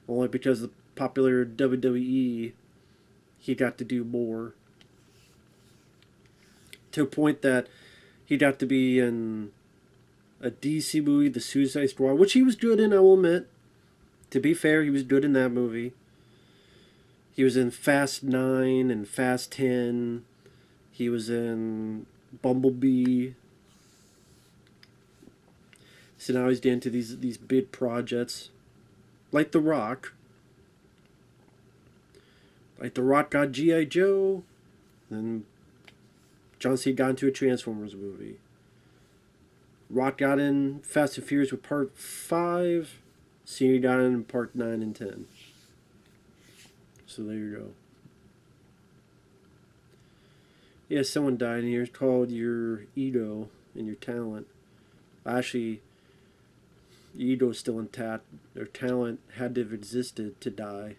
only because the popular WWE, he got to do more. To a point that he got to be in a DC movie, The Suicide Squad, which he was good in, I will admit. To be fair, he was good in that movie. He was in Fast 9 and Fast 10. He was in Bumblebee. So now he's getting into these big projects, like The Rock. Like The Rock got G.I. Joe, then John Cena got into a Transformers movie. Rock got in Fast and Furious with Part 5. Cena got in Part 9 and 10. So there you go. Yeah, someone died in here. It's called your ego and your talent. Actually, your ego is still intact. Their talent had to have existed to die.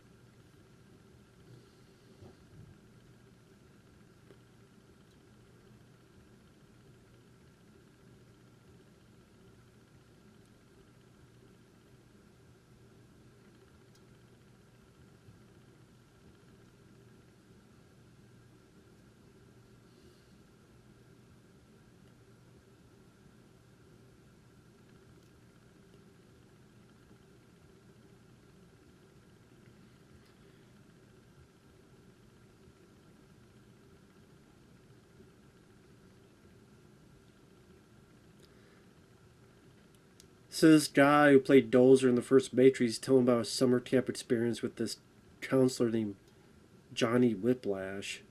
So this guy who played Dozer in the first Matrix is telling about a summer camp experience with this counselor named Johnny Whiplash.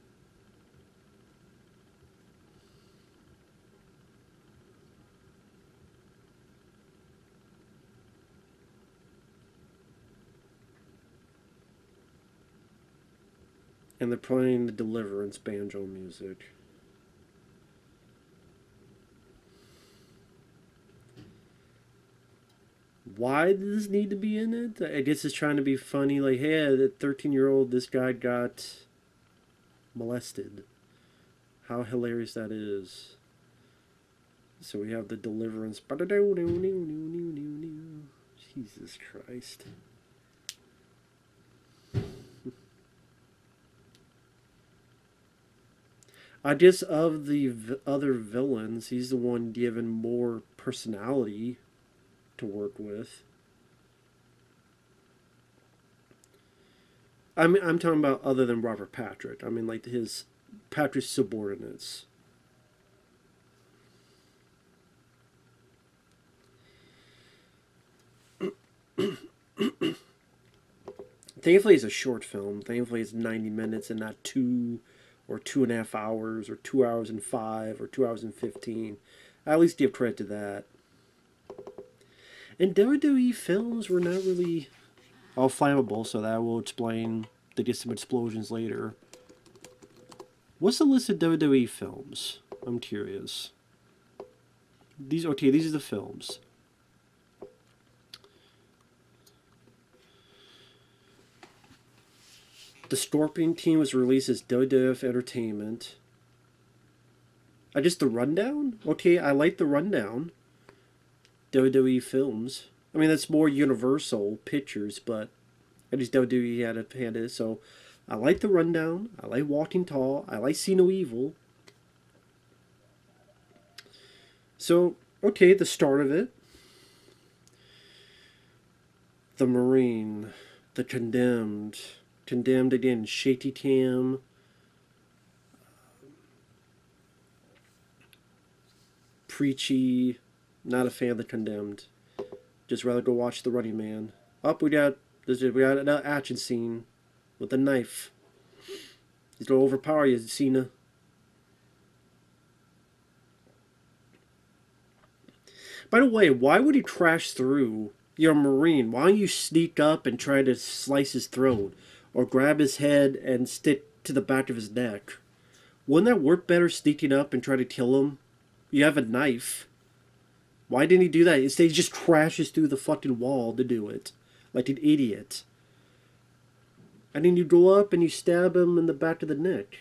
And they're playing the Deliverance banjo music. Why does this need to be in it? I guess it's trying to be funny, like, hey, that 13-year-old, this guy got molested. How hilarious that is. So we have the Deliverance. Jesus Christ. I guess of the other villains, he's the one given more personality to work with. I'm talking about other than Robert Patrick. I mean, like his Patrick's subordinates. Thankfully, it's a short film. Thankfully, it's 90 minutes and not 2 or 2.5 hours or 2 hours and 5 or 2 hours and 15. I at least give credit to that. And WWE films were not really all flammable, so that will explain. They get some explosions later. What's the list of WWE films? I'm curious. These are the films. The Scorpion Team was released as WWF Entertainment. I just the rundown? Okay, I like the rundown. WWE films. I mean, that's more Universal Pictures, but at least WWE had it. So I like the rundown. I like Walking Tall. I like See No Evil. So, okay, the start of it. The Marine. The Condemned. Condemned again. Shaky Cam. Preachy. Not a fan of the Condemned. Just rather go watch The Running Man. Up, we got an action scene with a knife. He's gonna overpower you, Cena. By the way, why would he crash through? You're a Marine. Why don't you sneak up and try to slice his throat? Or grab his head and stick to the back of his neck? Wouldn't that work better sneaking up and try to kill him? You have a knife. Why didn't he do that? Instead, he just crashes through the fucking wall to do it. Like an idiot. And then you go up and you stab him in the back of the neck.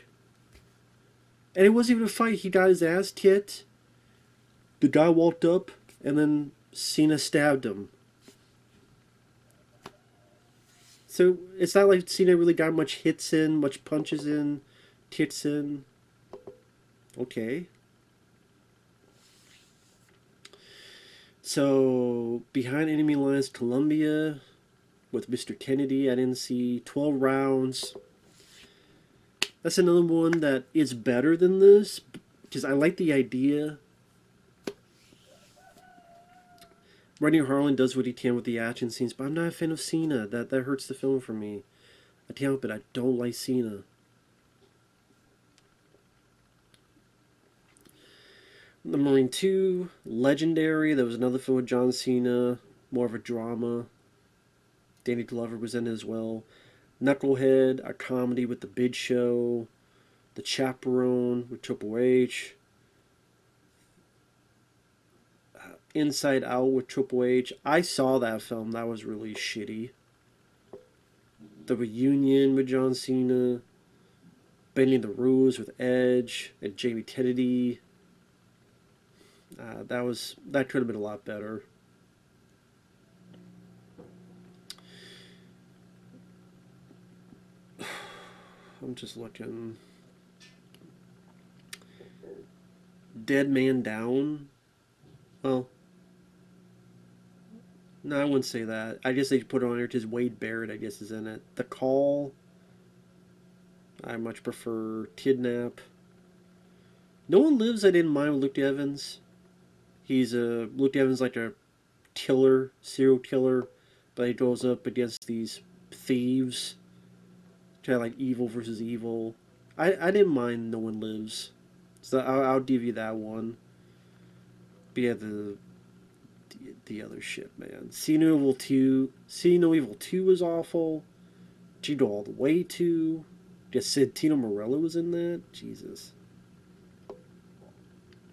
And it wasn't even a fight. He got his ass kicked. The guy walked up and then Cena stabbed him. So it's not like Cena really got much hits in, much punches in, kicks in. Okay. So, Behind Enemy Lines, Colombia with Mr. Kennedy. I didn't see 12 rounds. That's another one that is better than this because I like the idea. Rennie Harlan does what he can with the action scenes, but I'm not a fan of Cena. That hurts the film for me. I can't help it. I don't like Cena. The Marine 2, Legendary. There was another film with John Cena, more of a drama. Danny Glover was in it as well. Knucklehead, a comedy with The Big Show. The Chaperone with Triple H. Inside Out with Triple H. I saw that film. That was really shitty. The Reunion with John Cena. Bending the Rules with Edge and Jamie Kennedy. That could have been a lot better. I'm just looking. Dead Man Down. Well, no, I wouldn't say that. I guess they put it on here because Wade Barrett, I guess, is in it. The Call. I much prefer Kidnap. No One Lives I didn't mind with Luke Evans. Luke Evans like a killer, serial killer, but he goes up against these thieves. Kind of like evil versus evil. I didn't mind No One Lives. So I'll give you that one. But yeah, the other shit, man. See No Evil 2. See No Evil 2 was awful. Did you go all the way to? Just said Tino Morello was in that? Jesus.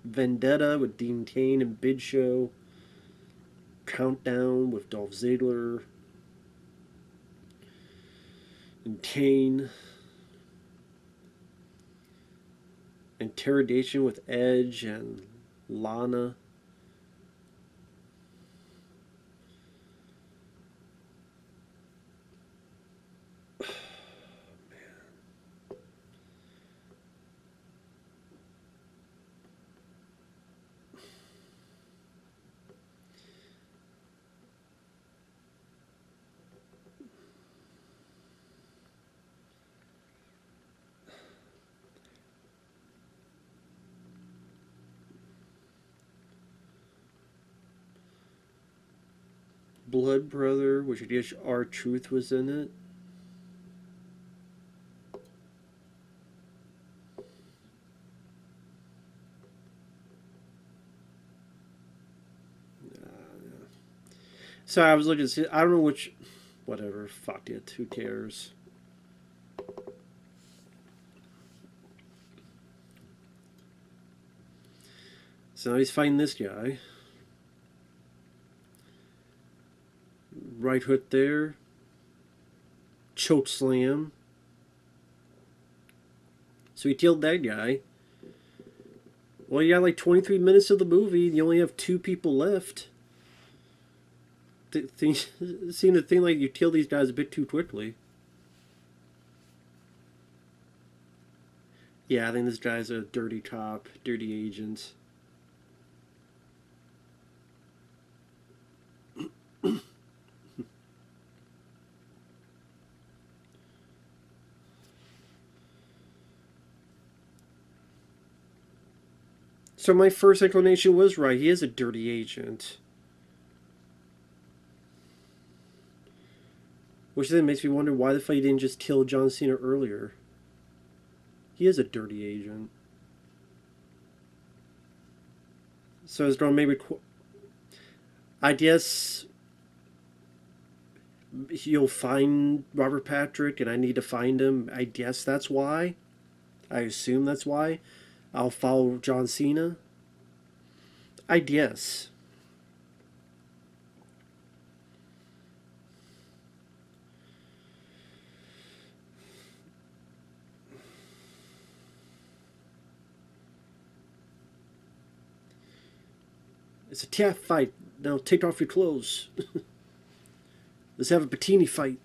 Vendetta with Dean Cain and Big Show. Countdown with Dolph Ziggler and Kane. Interrogation with Edge and Lana. Blood Brother, which I guess R-Truth was in it. So I was looking to see, I don't know which, whatever, fuck it, who cares? So now he's fighting this guy. Right hook there. Choke slam. So he killed that guy. Well, you got like 23 minutes of the movie. You only have 2 people left. Seeing the thing like you kill these guys a bit too quickly. Yeah, I think this guy's a dirty cop, dirty agent. So my first inclination was right. He is a dirty agent. Which then makes me wonder why the fuck he didn't just kill John Cena earlier. He is a dirty agent. So it's going to maybe... I guess... You'll find Robert Patrick and I need to find him. I guess that's why. I assume that's why. I'll follow John Cena. I guess. It's a tap fight. Now take off your clothes. Let's have a bikini fight.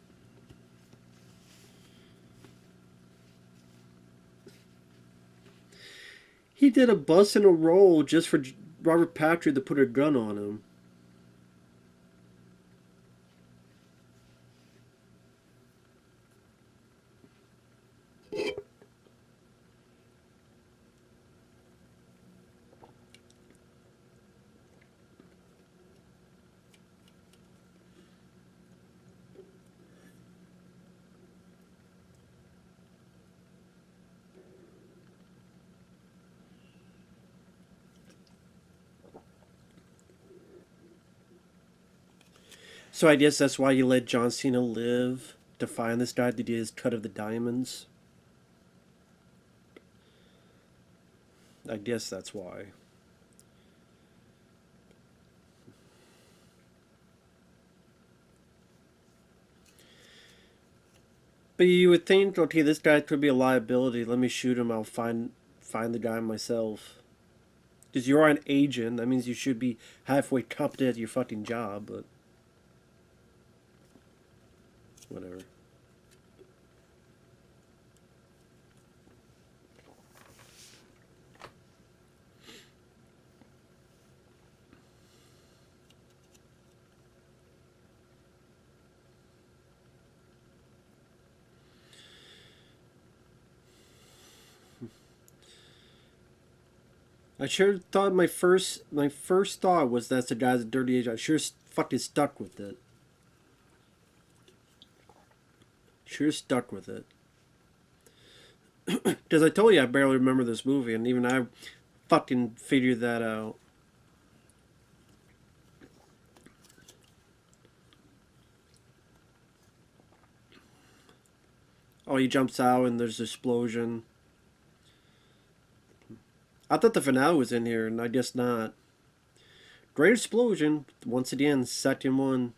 He did a bust and a roll just for Robert Patrick to put a gun on him. So I guess that's why you let John Cena live to find this guy to do his cut of the diamonds. I guess that's why. But you would think, okay, this guy could be a liability. Let me shoot him. I'll find the guy myself. Because you're an agent, that means you should be halfway competent at your fucking job. But whatever. I sure thought my first thought was that's the guy's a dirty agent. I sure fucking stuck with it. Sure stuck with it. Because I told you I barely remember this movie, and even I fucking figured that out. Oh, he jumps out and there's an explosion. I thought the finale was in here, and I guess not. Great explosion. Once again, second one.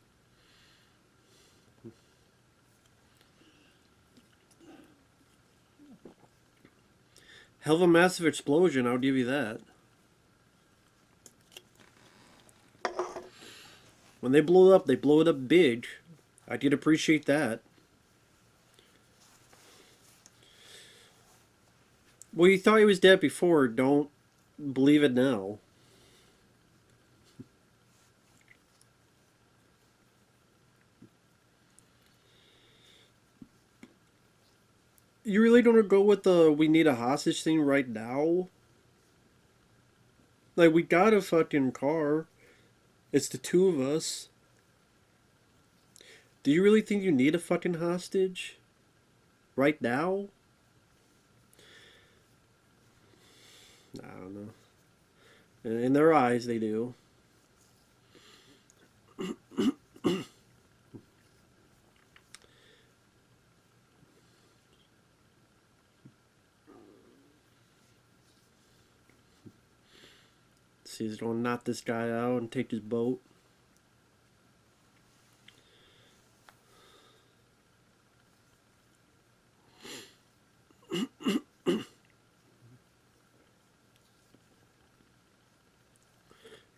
Hell of a massive explosion, I'll give you that. When they blow it up, they blow it up big. I did appreciate that. Well, you thought he was dead before. Don't believe it now. You really don't go with the we need a hostage thing right now? Like, we got a fucking car. It's the two of us. Do you really think you need a fucking hostage? Right now? I don't know. In their eyes, they do. See, he's gonna knock this guy out and take his boat.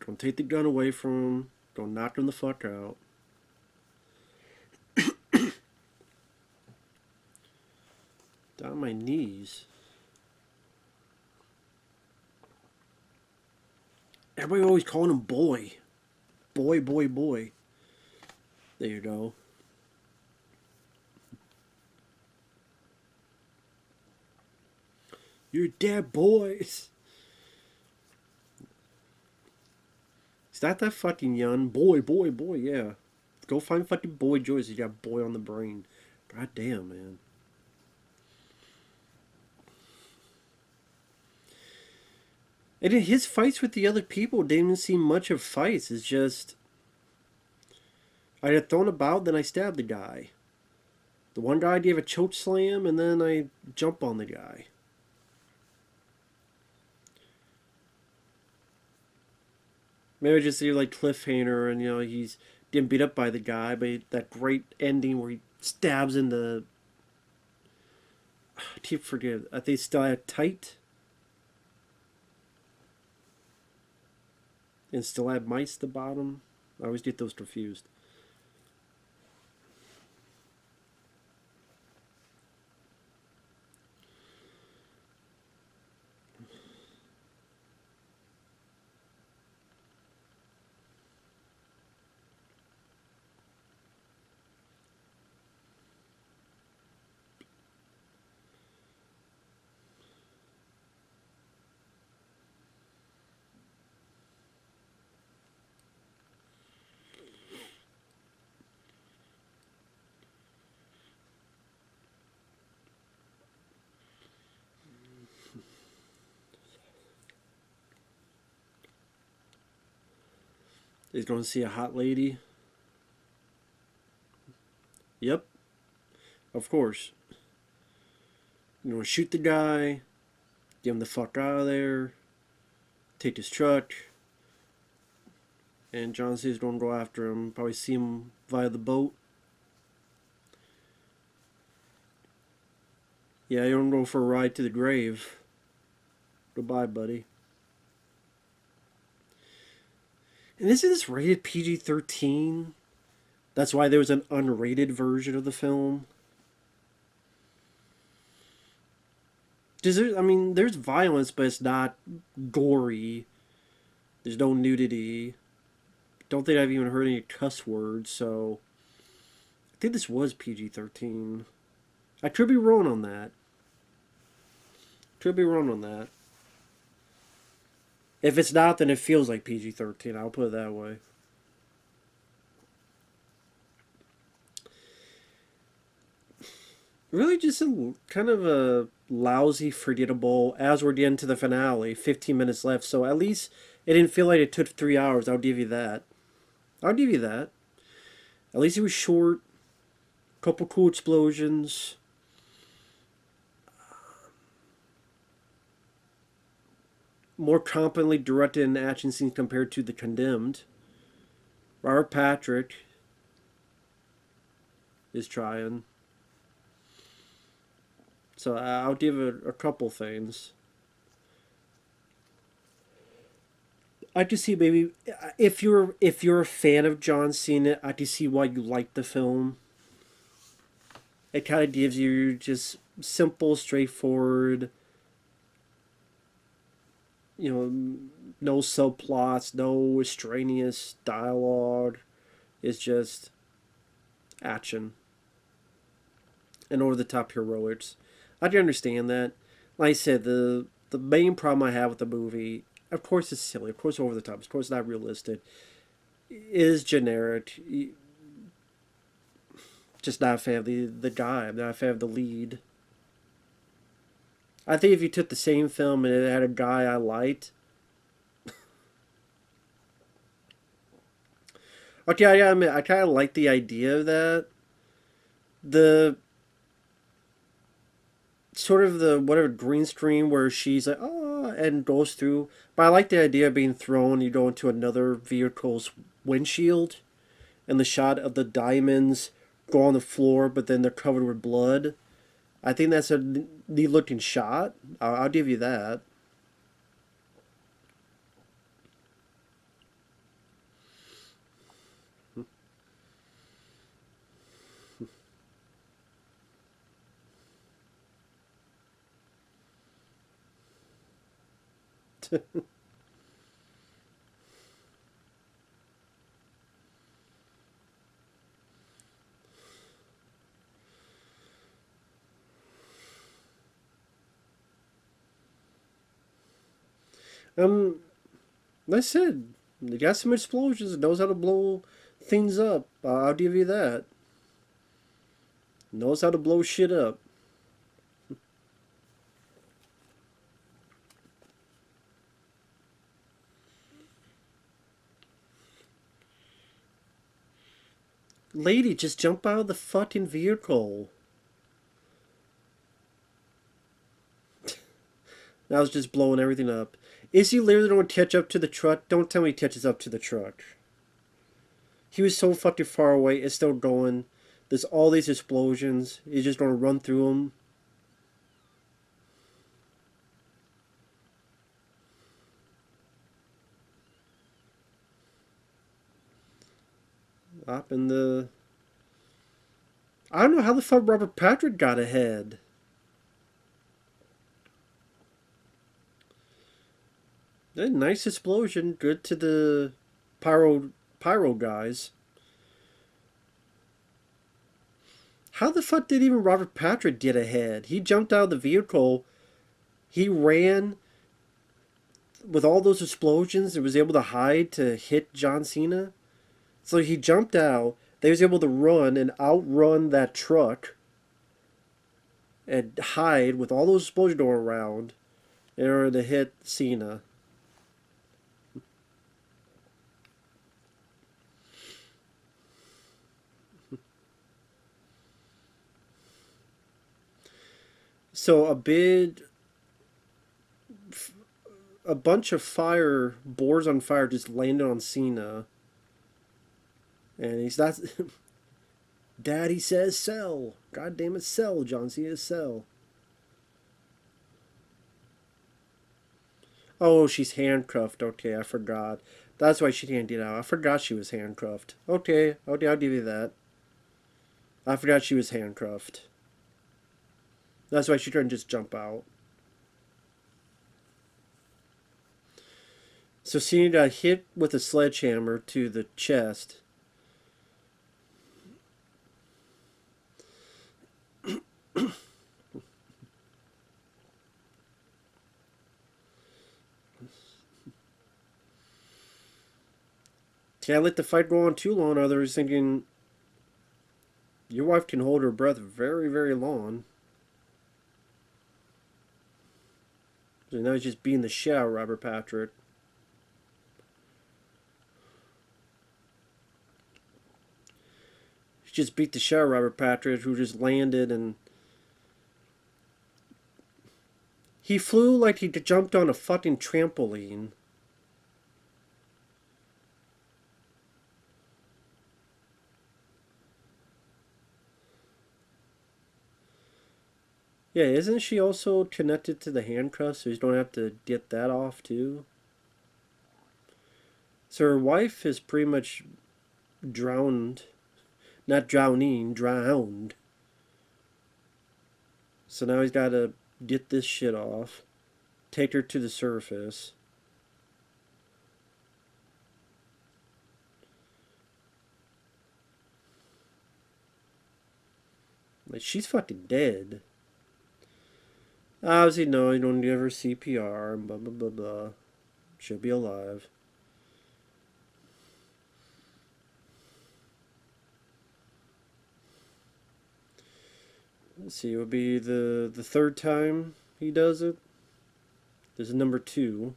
Gonna take the gun away from him. Gonna knock him the fuck out. Down my knees. Everybody always calling him boy. Boy, boy, boy. There you go. You're dead, boys. Is that fucking young? Boy, boy, boy, yeah. Go find fucking Boy Joyce. You got boy on the brain. God damn, man. And in his fights with the other people didn't even seem much of fights. It's just I had thrown about, then I stabbed the guy. The one guy gave a choke slam, and then I jump on the guy. Maybe just do like cliffhanger, and he's getting beat up by the guy, but that great ending where he stabs in the. I keep forgetting. I think still had tight. And still had mice at the bottom. I always get those confused. He's going to see a hot lady. Yep, of course. You know, shoot the guy, get him the fuck out of there, take his truck, and John Cena's gonna go after him. Probably see him via the boat. Yeah, you're gonna go for a ride to the grave. Goodbye, buddy. And isn't this rated PG-13? That's why there was an unrated version of the film. There's violence, but it's not gory. There's no nudity. Don't think I've even heard any cuss words, so I think this was PG-13. I could be wrong on that. Could be wrong on that. If it's not, then it feels like PG-13. I'll put it that way. Really just a kind of a lousy, forgettable, as we're getting to the finale, 15 minutes left, so at least it didn't feel like it took 3 hours. I'll give you that. I'll give you that. At least it was short. Couple cool explosions. More competently directed in action scenes compared to The Condemned. Robert Patrick is trying. So I'll give it a couple things. I can see maybe if you're a fan of John Cena, I can see why you like the film. It kind of gives you just simple, straightforward, no subplots, no extraneous dialogue. It's just action and over the top heroics. I can understand that. Like I said, the main problem I have with the movie, of course it's silly, of course it's over the top, of course it's not realistic, is generic. Just not a fan of the guy. I'm not a fan of the lead. I think if you took the same film and it had a guy I liked. Okay, I gotta admit, I kind of like the idea of that. The sort of the whatever green screen where she's like, oh, and goes through. But I like the idea of being thrown. You go into another vehicle's windshield, and the shot of the diamonds go on the floor, but then they're covered with blood. I think that's a neat looking shot. I'll give you that. Um, like I said, they got some explosions. Knows how to blow things up. I'll give you that. Knows how to blow shit up. Lady, just jump out of the fucking vehicle. Now it's just blowing everything up. Is he literally going to catch up to the truck? Don't tell me he catches up to the truck. He was so fucking far away. It's still going. There's all these explosions. He's just going to run through them. Up in the... I don't know how the fuck Robert Patrick got ahead. A nice explosion. Good to the pyro guys. How the fuck did even Robert Patrick get ahead? He jumped out of the vehicle. He ran with all those explosions and was able to hide to hit John Cena. So he jumped out. They was able to run and outrun that truck and hide with all those explosions going around in order to hit Cena. So a bunch of fire boars on fire just landed on Cena, and he's not. Daddy says sell. God damn it, sell, John Cena, sell. Oh, she's handcuffed. Okay, I forgot. That's why she can't get out. I forgot she was handcuffed. Okay, okay, I'll give you that. I forgot she was handcuffed. That's why she couldn't just jump out. So Cena got hit with a sledgehammer to the chest. Can't let the fight go on too long. Others thinking your wife can hold her breath very, very long. So now he's just being the shit out of Robert Patrick. He just beat the shit out of Robert Patrick, who just landed, and he flew like he jumped on a fucking trampoline. Yeah, isn't she also connected to the handcuffs, so you don't have to get that off too? So her wife is pretty much drowned. Not drowning, drowned. So now he's got to get this shit off. Take her to the surface. Like, she's fucking dead. Obviously, no, you don't give her CPR, blah, blah, blah, blah. She'll be alive. Let's see, it would be the third time he does it. This is number 2.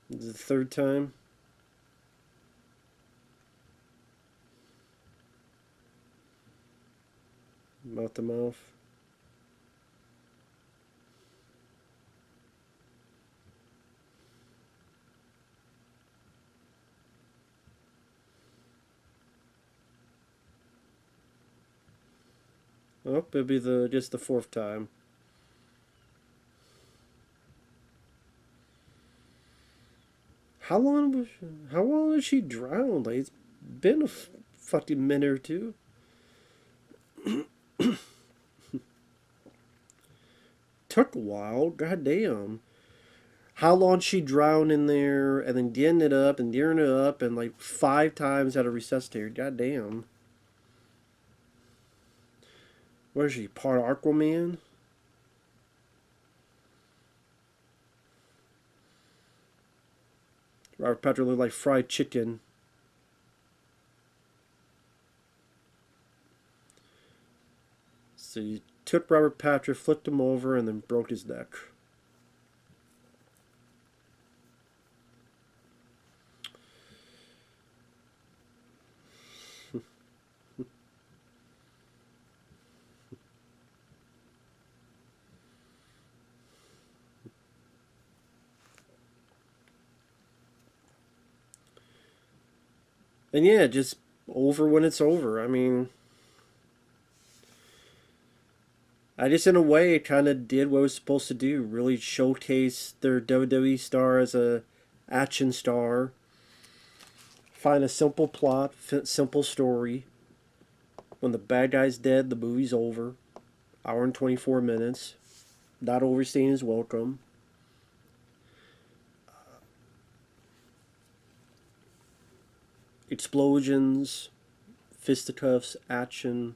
This is the third time. Mouth to mouth. Oh, it'll be just the 4th time. How long has she drowned? Like, it's been a fucking minute or two. Took a while. God damn. How long she drowned in there, and then getting it up and gearing it up, and like 5 times had a resuscitator. God damn. Where is she? Part Aquaman? Robert Patrick looked like fried chicken. So you took Robert Patrick, flipped him over, and then broke his neck. And yeah, just over when it's over. I mean, I just, in a way, kind of did what it was supposed to do. Really showcase their WWE star as a action star. Find a simple plot, simple story. When the bad guy's dead, the movie's over. Hour and 24 minutes. Not overstaying his welcome. Explosions, fisticuffs, action.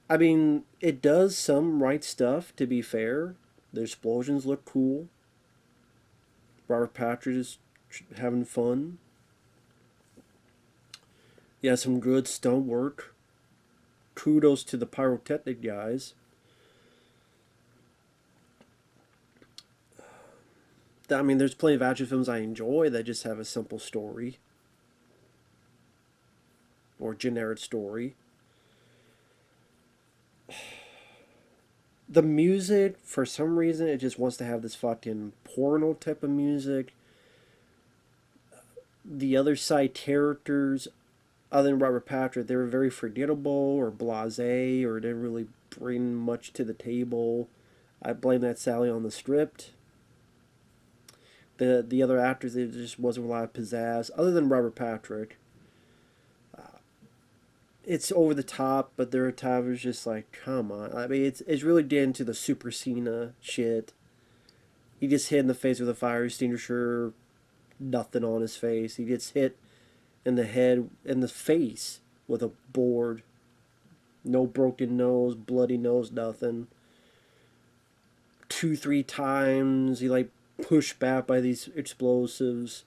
I mean, it does some right stuff, to be fair. The explosions look cool. Robert Patrick is having fun. Yeah, some good stunt work. Kudos to the pyrotechnic guys. I mean, there's plenty of action films I enjoy that just have a simple story. or generic story. The music, for some reason, it just wants to have this fucking porno type of music. The other side characters, other than Robert Patrick, they were very forgettable or blasé or didn't really bring much to the table. I blame that sadly on the script. The other actors, there just wasn't a lot of pizzazz, other than Robert Patrick. It's over the top, but there are times it's just like, come on. I mean, it's really getting to the Super Cena shit. He gets hit in the face with a fire extinguisher, nothing on his face. He gets hit in the head, in the face with a board. No broken nose, bloody nose, nothing. 2, 3 times he like pushed back by these explosives.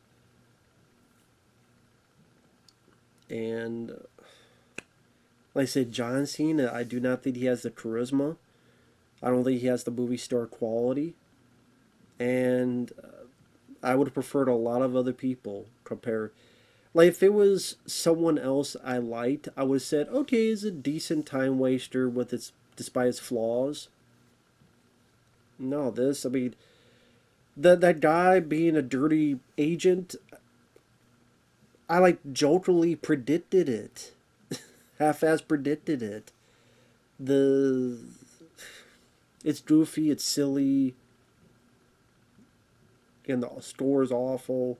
And like I said, John Cena, I do not think he has the charisma. I don't think he has the movie star quality. And I would have preferred a lot of other people compare. Like, if it was someone else I liked, I would have said, okay, he's a decent time waster with its, despite its flaws. No, I mean, that guy being a dirty agent, I like jokingly predicted it. Half-ass predicted it. It's goofy, it's silly, and the score is awful.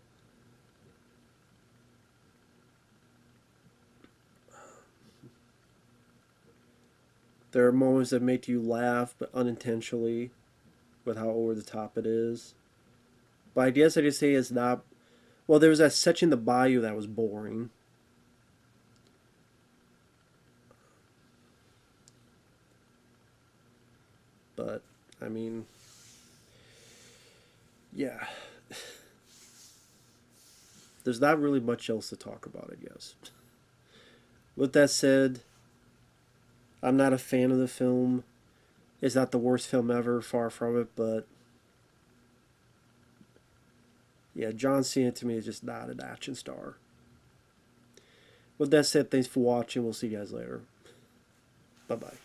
There are moments that make you laugh, but unintentionally, with how over the top it is. But I guess I just say it's not. Well, there was that section in the bayou that was boring. But, I mean, yeah. There's not really much else to talk about, I guess. With that said, I'm not a fan of the film. It's not the worst film ever, far from it, but yeah, John Cena to me is just not an action star. With that said, thanks for watching. We'll see you guys later. Bye bye.